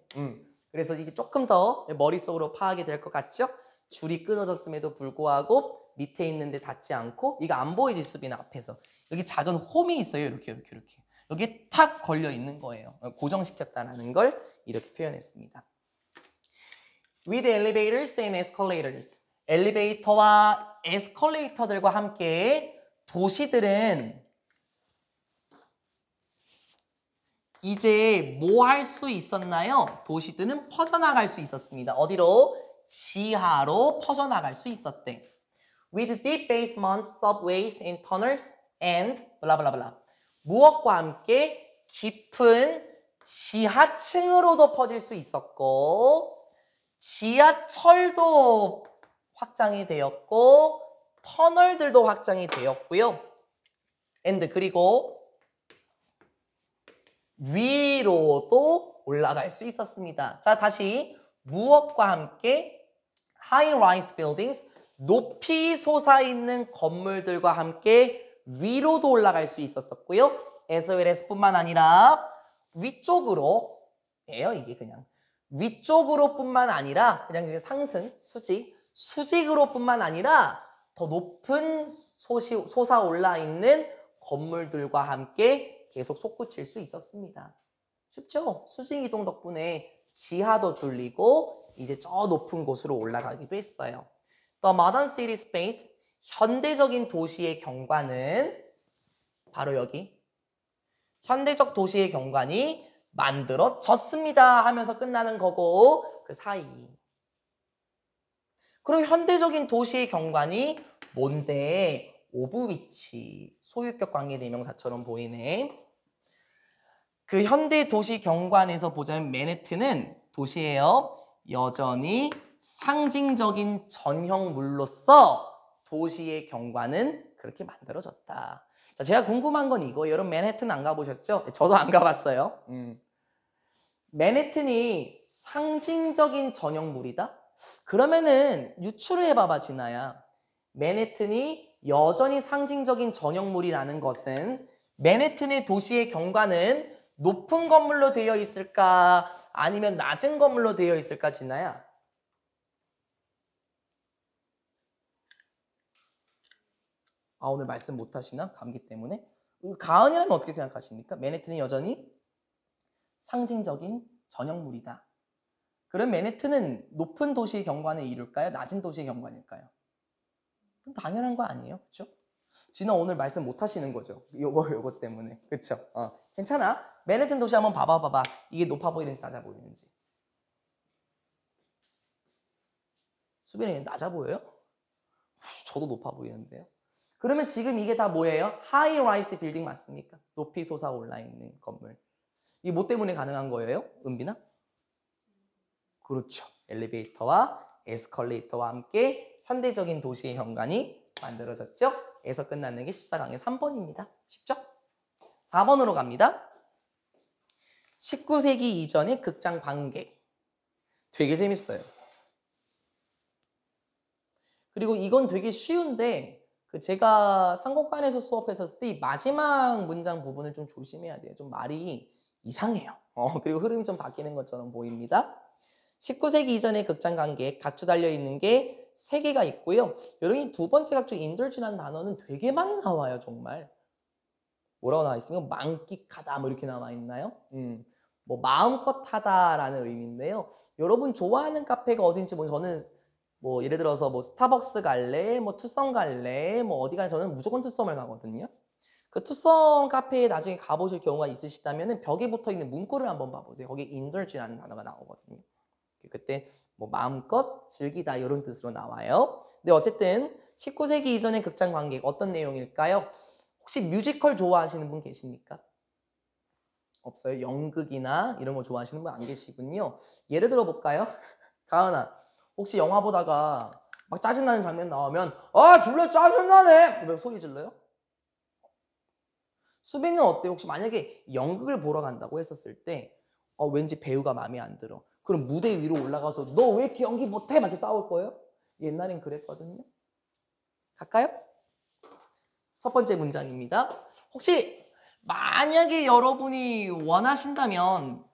그래서 이게 조금 더 머릿속으로 파악이 될 것 같죠? 줄이 끊어졌음에도 불구하고 밑에 있는데 닿지 않고, 이거 안 보이지, 수빈 앞에서. 여기 작은 홈이 있어요. 이렇게. 여기에 탁 걸려 있는 거예요. 고정시켰다는 걸 이렇게 표현했습니다. With elevators and escalators. 엘리베이터와 에스컬레이터들과 함께 도시들은 이제 뭐 할 수 있었나요? 도시들은 퍼져나갈 수 있었습니다. 어디로? 지하로 퍼져나갈 수 있었대. With deep basements, subways, and tunnels, and 블라블라블라. 무엇과 함께 깊은 지하층으로도 퍼질 수 있었고, 지하철도 확장이 되었고, 터널들도 확장이 되었고요. and 그리고 위로도 올라갈 수 있었습니다. 자, 다시 무엇과 함께 high-rise buildings, 높이 솟아있는 건물들과 함께 위로도 올라갈 수 있었었고요. as well as 뿐만 아니라 위쪽으로 예요. 이게 그냥 위쪽으로 뿐만 아니라 그냥 상승, 수직으로 뿐만 아니라 더 높은 솟아올라 있는 건물들과 함께 계속 솟구칠 수 있었습니다. 쉽죠? 수직 이동 덕분에 지하도 뚫리고 이제 저 높은 곳으로 올라가기도 했어요. The modern city space, 현대적인 도시의 경관은 바로 여기 현대적 도시의 경관이 만들어졌습니다 하면서 끝나는 거고 그 사이. 그럼 현대적인 도시의 경관이 뭔데? 오브 위치, 소유격 관계대명사처럼 보이네. 그 현대 도시 경관에서 보자면 맨해튼은 도시예요. 여전히 상징적인 전형물로서 도시의 경관은 그렇게 만들어졌다. 자, 제가 궁금한 건 이거예요. 여러분 맨해튼 안 가보셨죠? 저도 안 가봤어요. 맨해튼이 상징적인 전형물이다? 그러면은 유추를 해봐봐, 진아야. 맨해튼이 여전히 상징적인 전형물이라는 것은 맨해튼의 도시의 경관은 높은 건물로 되어 있을까? 아니면 낮은 건물로 되어 있을까, 진아야? 아, 오늘 말씀 못 하시나? 감기 때문에? 가은이라면 어떻게 생각하십니까? 맨해튼이 여전히 상징적인 전형물이다. 그럼 맨해튼은 높은 도시의 경관을 이룰까요? 낮은 도시의 경관일까요? 당연한 거 아니에요? 그렇죠? 진아 오늘 말씀 못 하시는 거죠? 요거 때문에. 그렇죠? 괜찮아. 맨해튼 도시 한번 봐봐. 이게 높아 보이는지 낮아 보이는지. 수빈이 낮아 보여요? 저도 높아 보이는데요. 그러면 지금 이게 다 뭐예요? 하이라이스 빌딩 맞습니까? 높이 솟아올라 있는 건물. 이게 뭐 때문에 가능한 거예요? 은빈아? 그렇죠. 엘리베이터와 에스컬레이터와 함께 현대적인 도시의 현관이 만들어졌죠. 에서 끝나는 게 14강의 3번입니다. 쉽죠? 4번으로 갑니다. 19세기 이전의 극장 관객. 되게 재밌어요. 그리고 이건 되게 쉬운데 제가 상곡관에서 수업했었을 때 이 마지막 문장 부분을 좀 조심해야 돼요. 좀 말이 이상해요. 그리고 흐름이 좀 바뀌는 것처럼 보입니다. 19세기 이전의 극장 관객, 각주 달려있는 게 3개가 있고요. 여러분이 두 번째 각주 indulge라는 단어는 되게 많이 나와요. 정말. 뭐라고 나와 있으면 만끽하다 뭐 이렇게 나와 있나요? 뭐 마음껏 하다라는 의미인데요. 여러분 좋아하는 카페가 어딘지 뭐 저는 뭐 예를 들어서 뭐 스타벅스 갈래, 뭐 투썸 갈래, 뭐 어디 갈래 저는 무조건 투썸을 가거든요. 그 투썸 카페에 나중에 가보실 경우가 있으시다면 벽에 붙어있는 문구를 한번 봐보세요. 거기에 indulge라는 단어가 나오거든요. 그때 뭐 마음껏 즐기다 이런 뜻으로 나와요. 근데 어쨌든 19세기 이전의 극장 관객 어떤 내용일까요? 혹시 뮤지컬 좋아하시는 분 계십니까? 없어요? 연극이나 이런 거 좋아하시는 분 안 계시군요. 예를 들어 볼까요? 가은아, 혹시 영화 보다가 막 짜증나는 장면 나오면 졸라 짜증나네! 이러고 소리 질러요? 수빈은 어때요? 혹시 만약에 연극을 보러 간다고 했었을 때 왠지 배우가 마음에 안 들어. 그럼 무대 위로 올라가서 너 왜 이렇게 연기 못해? 막 이렇게 싸울 거예요? 옛날엔 그랬거든요. 갈까요? 첫 번째 문장입니다. 혹시 만약에 여러분이 원하신다면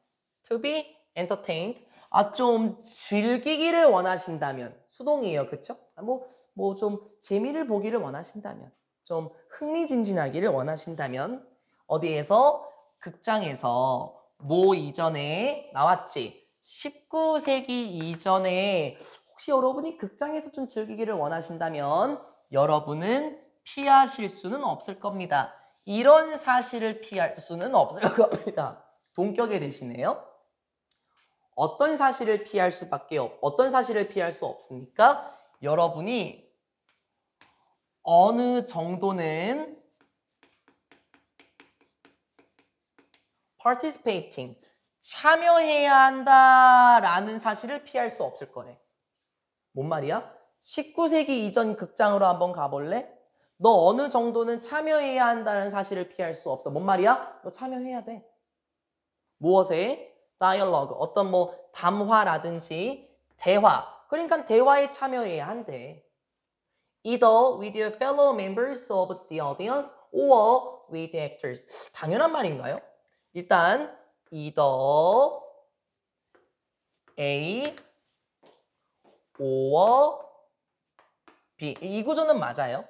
to be entertained, 좀 즐기기를 원하신다면 수동이에요. 그쵸? 뭐 좀 재미를 보기를 원하신다면 좀 흥미진진하기를 원하신다면 어디에서? 극장에서 뭐 이전에 나왔지? 19세기 이전에 혹시 여러분이 극장에서 좀 즐기기를 원하신다면 여러분은 피하실 수는 없을 겁니다. 이런 사실을 피할 수는 없을 겁니다. 동격에 대신에요. 어떤 사실을 피할 수 없습니까? 여러분이 어느 정도는 participating, 참여해야 한다라는 사실을 피할 수 없을 거래. 뭔 말이야? 19세기 이전 극장으로 한번 가볼래? 너 어느 정도는 참여해야 한다는 사실을 피할 수 없어. 뭔 말이야? 너 참여해야 돼. 무엇에? dialogue, 어떤 뭐 담화라든지 대화. 그러니까 대화에 참여해야 한대. Either with your fellow members of the audience or with the actors. 당연한 말인가요? 일단 either A or B. 이 구조는 맞아요.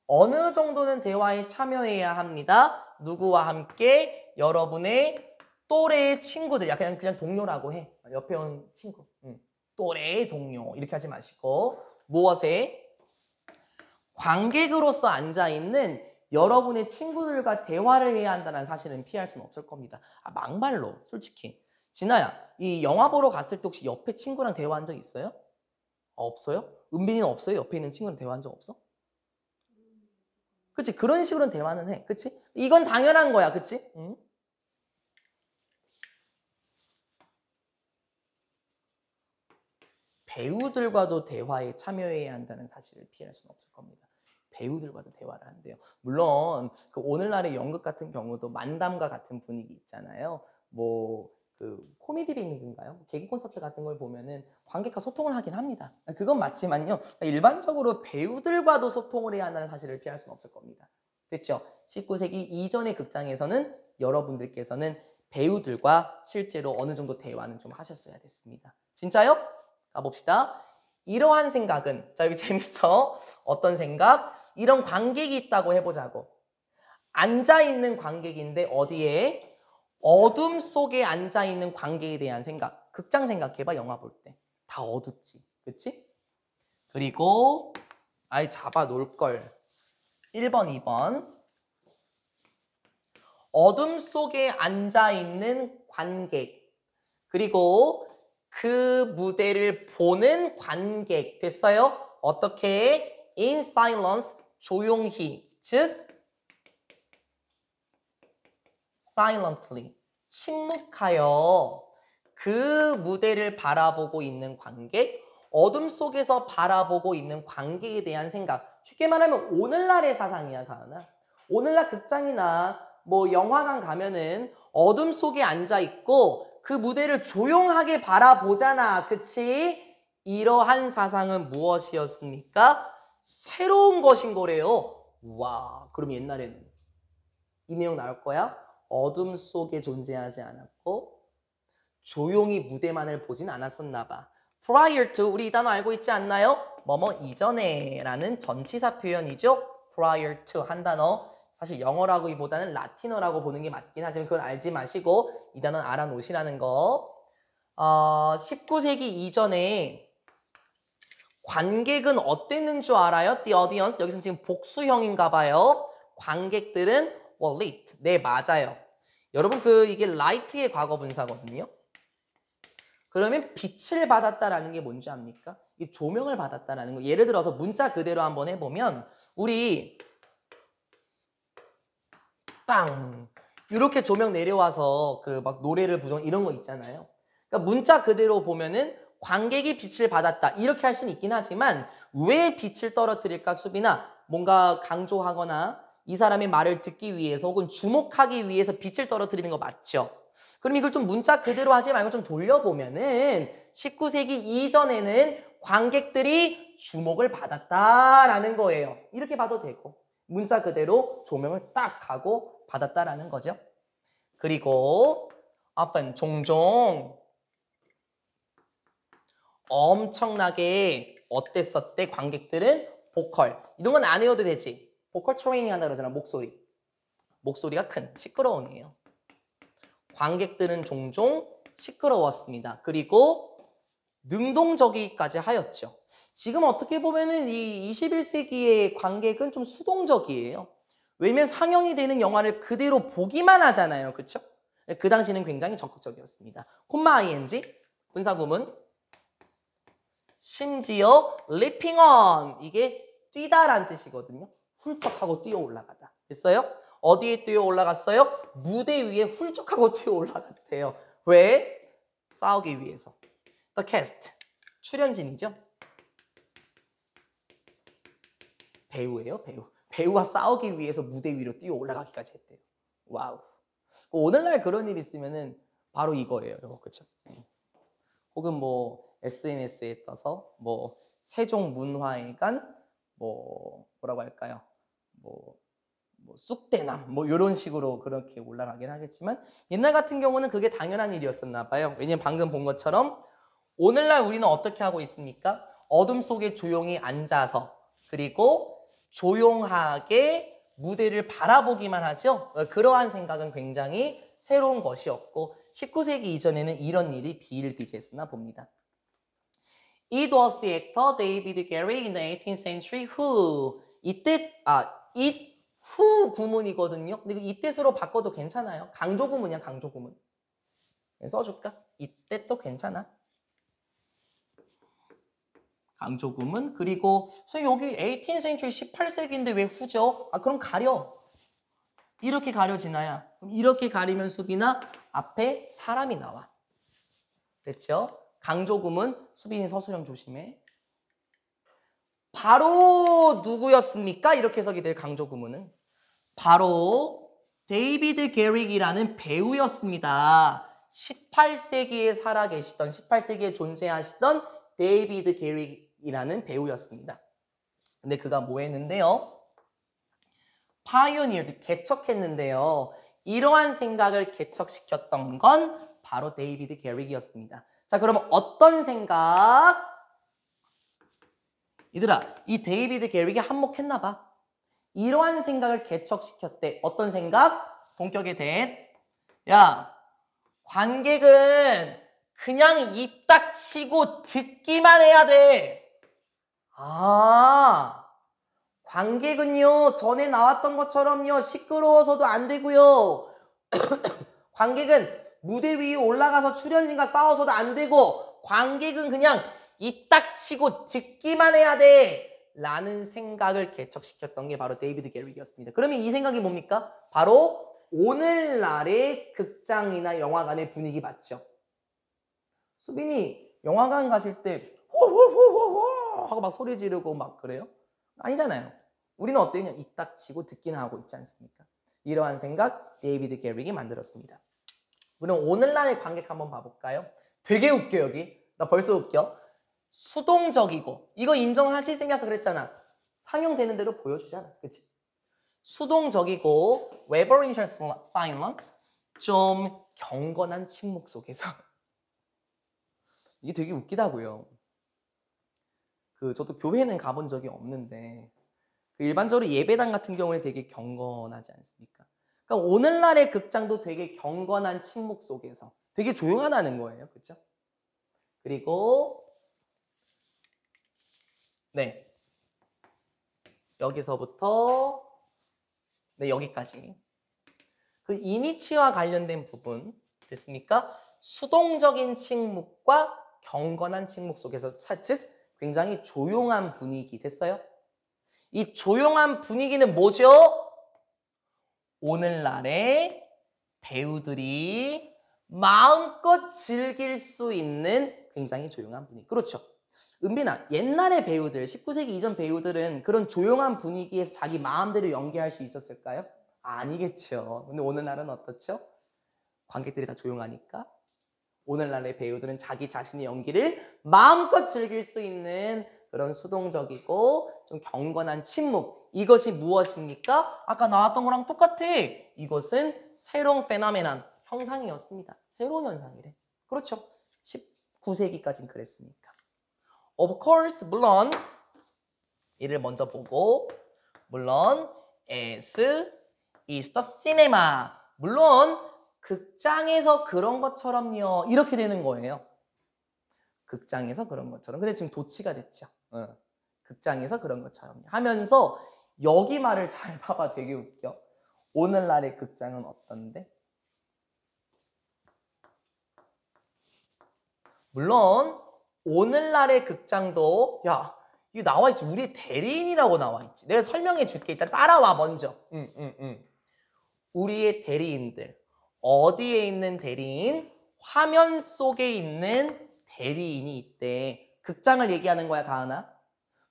어느 정도는 대화에 참여해야 합니다. 누구와 함께? 여러분의 또래의 친구들. 그냥 동료라고 해. 옆에 온 친구. 또래의 동료. 이렇게 하지 마시고. 무엇에? 관객으로서 앉아있는 여러분의 친구들과 대화를 해야 한다는 사실은 피할 수는 없을 겁니다. 막말로 솔직히. 진아야, 이 영화 보러 갔을 때 혹시 옆에 친구랑 대화한 적 있어요? 없어요? 은빈이는 없어요? 옆에 있는 친구랑 대화한 적 없어? 그치? 그런 식으로는 대화는 해. 그치? 이건 당연한 거야. 그치? 응? 배우들과도 대화에 참여해야 한다는 사실을 피할 수는 없을 겁니다. 배우들과도 대화를 한대요. 물론 그 오늘날의 연극 같은 경우도 만담과 같은 분위기 있잖아요. 뭐 그 코미디 빅리그인가요? 개그 콘서트 같은 걸 보면은 관객과 소통을 하긴 합니다. 그건 맞지만요. 일반적으로 배우들과도 소통을 해야 한다는 사실을 피할 수는 없을 겁니다. 됐죠? 19세기 이전의 극장에서는 여러분들께서는 배우들과 실제로 어느 정도 대화는 좀 하셨어야 됐습니다. 진짜요? 가봅시다. 이러한 생각은, 자 여기 재밌어. 어떤 생각? 이런 관객이 있다고 해보자고. 앉아있는 관객인데 어디에? 어둠 속에 앉아있는 관객에 대한 생각. 극장 생각해봐, 영화 볼 때. 다 어둡지. 그치? 그리고 아예 잡아 놓을걸. 1번, 2번. 어둠 속에 앉아있는 관객. 그리고 그 무대를 보는 관객. 됐어요? 어떻게? In silence, 조용히. 즉 silently, 침묵하여 그 무대를 바라보고 있는 관객, 어둠 속에서 바라보고 있는 관객에 대한 생각. 쉽게 말하면 오늘날의 사상이야, 가은아. 오늘날 극장이나 뭐 영화관 가면은 어둠 속에 앉아있고 그 무대를 조용하게 바라보잖아. 그치? 이러한 사상은 무엇이었습니까? 새로운 것인 거래요. 와, 그럼 옛날에는 이 내용 나올 거야? 어둠 속에 존재하지 않았고 조용히 무대만을 보진 않았었나 봐. prior to, 우리 이 단어 알고 있지 않나요? 뭐뭐 이전에 라는 전치사 표현이죠. prior to 한 단어. 사실 영어라기보다는 라틴어라고 보는 게 맞긴 하지만 그걸 알지 마시고 이 단어는 알아놓으시라는 거. 19세기 이전에 관객은 어땠는 줄 알아요? The audience. 여기서는 지금 복수형인가 봐요. 관객들은 lit. 네, 맞아요. 여러분 이게 light의 과거 분사거든요. 그러면 빛을 받았다라는 게 뭔지 압니까? 이 조명을 받았다라는 거. 예를 들어서 문자 그대로 한번 해보면 우리 땅 이렇게 조명 내려와서 그 막 노래를 부르는 이런 거 있잖아요. 그러니까 문자 그대로 보면은 관객이 빛을 받았다 이렇게 할 수는 있긴 하지만 왜 빛을 떨어뜨릴까 수빈아? 뭔가 강조하거나 이 사람의 말을 듣기 위해서 혹은 주목하기 위해서 빛을 떨어뜨리는 거 맞죠? 그럼 이걸 좀 문자 그대로 하지 말고 좀 돌려보면은 19세기 이전에는 관객들이 주목을 받았다라는 거예요. 이렇게 봐도 되고 문자 그대로 조명을 딱 하고 받았다라는 거죠. 그리고 often 종종 엄청나게 어땠었대 관객들은 보컬 이런 건 안 해도 되지. 보컬 트레이닝 한다 그러잖아. 목소리가 큰 시끄러움이에요. 관객들은 종종 시끄러웠습니다. 그리고 능동적이기까지 하였죠. 지금 어떻게 보면은 이 21세기의 관객은 좀 수동적이에요. 왜냐면 상영이 되는 영화를 그대로 보기만 하잖아요. 그렇죠? 그 당시는 굉장히 적극적이었습니다. 콤마 ing 분사구문 심지어 leaping on 이게 뛰다란 뜻이거든요. 훌쩍하고 뛰어 올라가다. 됐어요? 어디에 뛰어 올라갔어요? 무대 위에 훌쩍하고 뛰어 올라갔대요. 왜? 싸우기 위해서. The cast 출연진이죠. 배우예요, 배우. 배우와 싸우기 위해서 무대 위로 뛰어 올라가기까지 했대요. 와우. 오늘날 그런 일 있으면은 바로 이거예요. 그렇죠? 혹은 뭐 SNS에 떠서 뭐 세종문화회관 뭐라고 할까요? 뭐 쑥대남 뭐 이런 식으로 그렇게 올라가긴 하겠지만 옛날 같은 경우는 그게 당연한 일이었었나 봐요. 왜냐면 방금 본 것처럼 오늘날 우리는 어떻게 하고 있습니까? 어둠 속에 조용히 앉아서 그리고 조용하게 무대를 바라보기만 하죠. 그러한 생각은 굉장히 새로운 것이었고 19세기 이전에는 이런 일이 비일비재했나 봅니다. It was the actor David Gary in the 18th century who 이때 it 후 구문이거든요. 근데 이때으로 바꿔도 괜찮아요. 강조 구문이야, 강조 구문. 써줄까? 이때 또 괜찮아. 강조 구문. 그리고 선생님 여기 18th century 18세기인데 왜 후죠? 그럼 가려. 이렇게 가려지나야. 그럼 이렇게 가리면 수빈아 앞에 사람이 나와. 됐죠? 강조 구문. 수빈이 서술형 조심해. 바로 누구였습니까? 이렇게 해석이 될 강조 구문은 바로 데이비드 게릭이라는 배우였습니다. 18세기에 살아계시던 18세기에 존재하시던 데이비드 게릭이라는 배우였습니다. 근데 그가 뭐 했는데요? 파이오니어를 개척했는데요. 이러한 생각을 개척시켰던 건 바로 데이비드 게릭이었습니다. 자, 그러면 어떤 생각? 얘들아, 이 데이비드 게릭이 한몫했나 봐. 이러한 생각을 개척시켰대. 어떤 생각? 본격에 대한. 야, 관객은 그냥 입 닥치고 듣기만 해야 돼. 관객은요, 전에 나왔던 것처럼요, 시끄러워서도 안 되고요. 관객은 무대 위에 올라가서 출연진과 싸워서도 안 되고, 관객은 그냥 입 닥치고 듣기만 해야 돼. 라는 생각을 개척시켰던 게 바로 데이비드 게릭이었습니다. 그러면 이 생각이 뭡니까? 바로 오늘날의 극장이나 영화관의 분위기 맞죠? 수빈이 영화관 가실 때 호호호호호 하고 막 소리 지르고 막 그래요? 아니잖아요. 우리는 어때요? 입 닥치고 듣기나 하고 있지 않습니까? 이러한 생각 데이비드 게릭이 만들었습니다. 그럼 오늘날의 관객 한번 봐볼까요? 되게 웃겨 여기. 나 벌써 웃겨. 수동적이고 이거 인정하지? 생각 그랬잖아. 상영되는 대로 보여주잖아. 그치? 수동적이고 reverential silence 좀 경건한 침묵 속에서 이게 되게 웃기다고요. 저도 교회는 가본 적이 없는데 일반적으로 예배당 같은 경우에 되게 경건하지 않습니까? 그러니까 오늘날의 극장도 되게 경건한 침묵 속에서 되게 조용하다는 거예요. 그렇죠? 그리고 네, 여기서부터 여기까지 그 이니치와 관련된 부분 됐습니까? 수동적인 침묵과 경건한 침묵 속에서 즉 굉장히 조용한 분위기 됐어요? 이 조용한 분위기는 뭐죠? 오늘날의 배우들이 마음껏 즐길 수 있는 굉장히 조용한 분위기. 그렇죠. 은빈아, 옛날의 배우들, 19세기 이전 배우들은 그런 조용한 분위기에서 자기 마음대로 연기할 수 있었을까요? 아니겠죠. 근데 오늘날은 어떻죠? 관객들이 다 조용하니까 오늘날의 배우들은 자기 자신의 연기를 마음껏 즐길 수 있는 그런 수동적이고 좀 경건한 침묵. 이것이 무엇입니까? 아까 나왔던 거랑 똑같아. 이것은 새로운 페노메넌, 현상이었습니다. 새로운 현상이래. 그렇죠. 19세기까지는 그랬으니까. Of course, 물론 이를 먼저 보고 물론 as is the cinema. 물론 극장에서 그런 것처럼요. 이렇게 되는 거예요. 극장에서 그런 것처럼. 근데 지금 도치가 됐죠. 극장에서 그런 것처럼 하면서 여기 말을 잘 봐봐. 되게 웃겨. 오늘날의 극장은 어떤데? 물론 오늘날의 극장도 이거 나와 있지. 우리 대리인이라고 나와 있지. 내가 설명해 줄게. 일단 따라와 먼저. 우리의 대리인들. 어디에 있는 대리인? 화면 속에 있는 대리인이 있대. 극장을 얘기하는 거야, 가은아.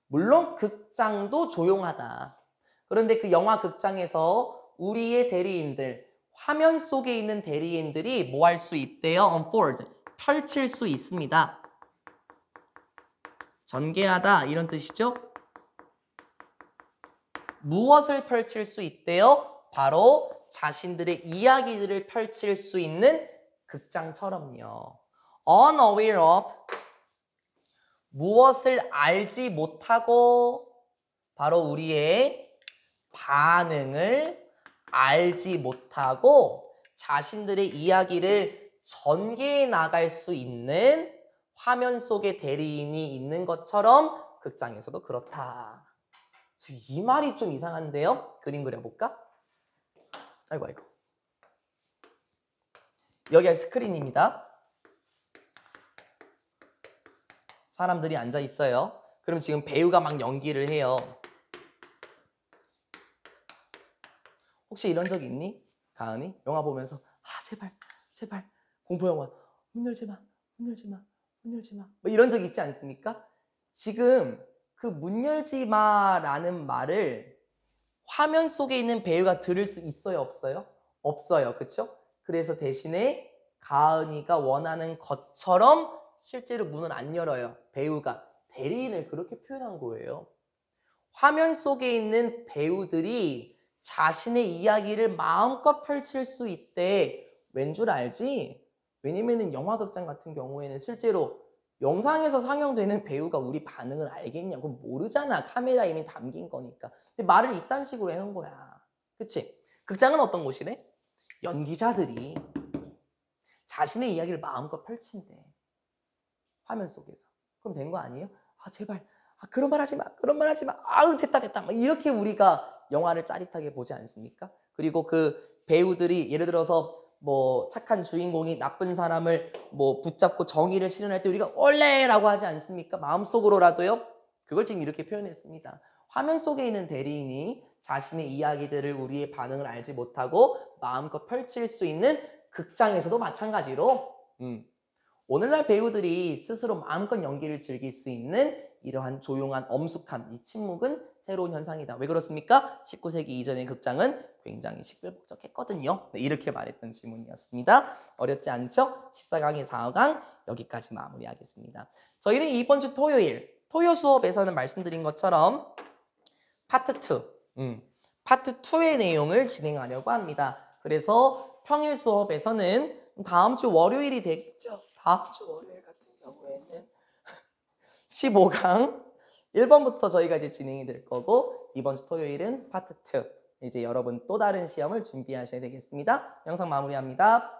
물론 극장도 조용하다. 그런데 그 영화 극장에서 우리의 대리인들, 화면 속에 있는 대리인들이 뭐 할 수 있대요? unfold, 펼칠 수 있습니다. 전개하다 이런 뜻이죠? 무엇을 펼칠 수 있대요? 바로 자신들의 이야기들을 펼칠 수 있는 극장처럼요. unaware of, 무엇을 알지 못하고 바로 우리의 반응을 알지 못하고 자신들의 이야기를 전개해 나갈 수 있는 화면 속에 대리인이 있는 것처럼 극장에서도 그렇다. 이 말이 좀 이상한데요? 그림 그려볼까? 아이고. 여기가 스크린입니다. 사람들이 앉아 있어요. 그럼 지금 배우가 막 연기를 해요. 혹시 이런 적 있니? 가은이? 영화 보면서 제발 공포 영화 문 열지 마. 뭐 이런 적 있지 않습니까? 지금 그 문 열지 마라는 말을 화면 속에 있는 배우가 들을 수 있어요, 없어요? 없어요. 그렇죠? 그래서 대신에 가은이가 원하는 것처럼 실제로 문을 안 열어요. 배우가 대리인을 그렇게 표현한 거예요. 화면 속에 있는 배우들이 자신의 이야기를 마음껏 펼칠 수 있대. 왠 줄 알지? 왜냐면은 영화극장 같은 경우에는 실제로 영상에서 상영되는 배우가 우리 반응을 알겠냐고 모르잖아. 카메라에 이미 담긴 거니까. 근데 말을 이딴 식으로 해놓은 거야. 그치? 극장은 어떤 곳이래? 연기자들이 자신의 이야기를 마음껏 펼친대. 화면 속에서. 그럼 된 거 아니에요? 제발. 그런 말 하지 마. 아우, 됐다. 막 이렇게 우리가 영화를 짜릿하게 보지 않습니까? 그리고 그 배우들이 예를 들어서 뭐 착한 주인공이 나쁜 사람을 뭐 붙잡고 정의를 실현할 때 우리가 올레라고 하지 않습니까? 마음속으로라도요. 그걸 지금 이렇게 표현했습니다. 화면 속에 있는 대리인이 자신의 이야기들을 우리의 반응을 알지 못하고 마음껏 펼칠 수 있는 극장에서도 마찬가지로 오늘날 배우들이 스스로 마음껏 연기를 즐길 수 있는 이러한 조용한 엄숙함, 이 침묵은 새로운 현상이다. 왜 그렇습니까? 19세기 이전의 극장은 굉장히 시끌벅적했거든요. 네, 이렇게 말했던 질문이었습니다. 어렵지 않죠? 14강의 4강 여기까지 마무리하겠습니다. 저희는 이번 주 토요일, 토요 수업에서는 말씀드린 것처럼 파트 2, 파트 2의 내용을 진행하려고 합니다. 그래서 평일 수업에서는 다음 주 월요일이 되겠죠. 다음 주 월요일 같은 경우에는 15강 1번부터 저희가 이제 진행이 될 거고, 이번 주 토요일은 파트 2. 이제 여러분 또 다른 시험을 준비하셔야 되겠습니다. 영상 마무리합니다.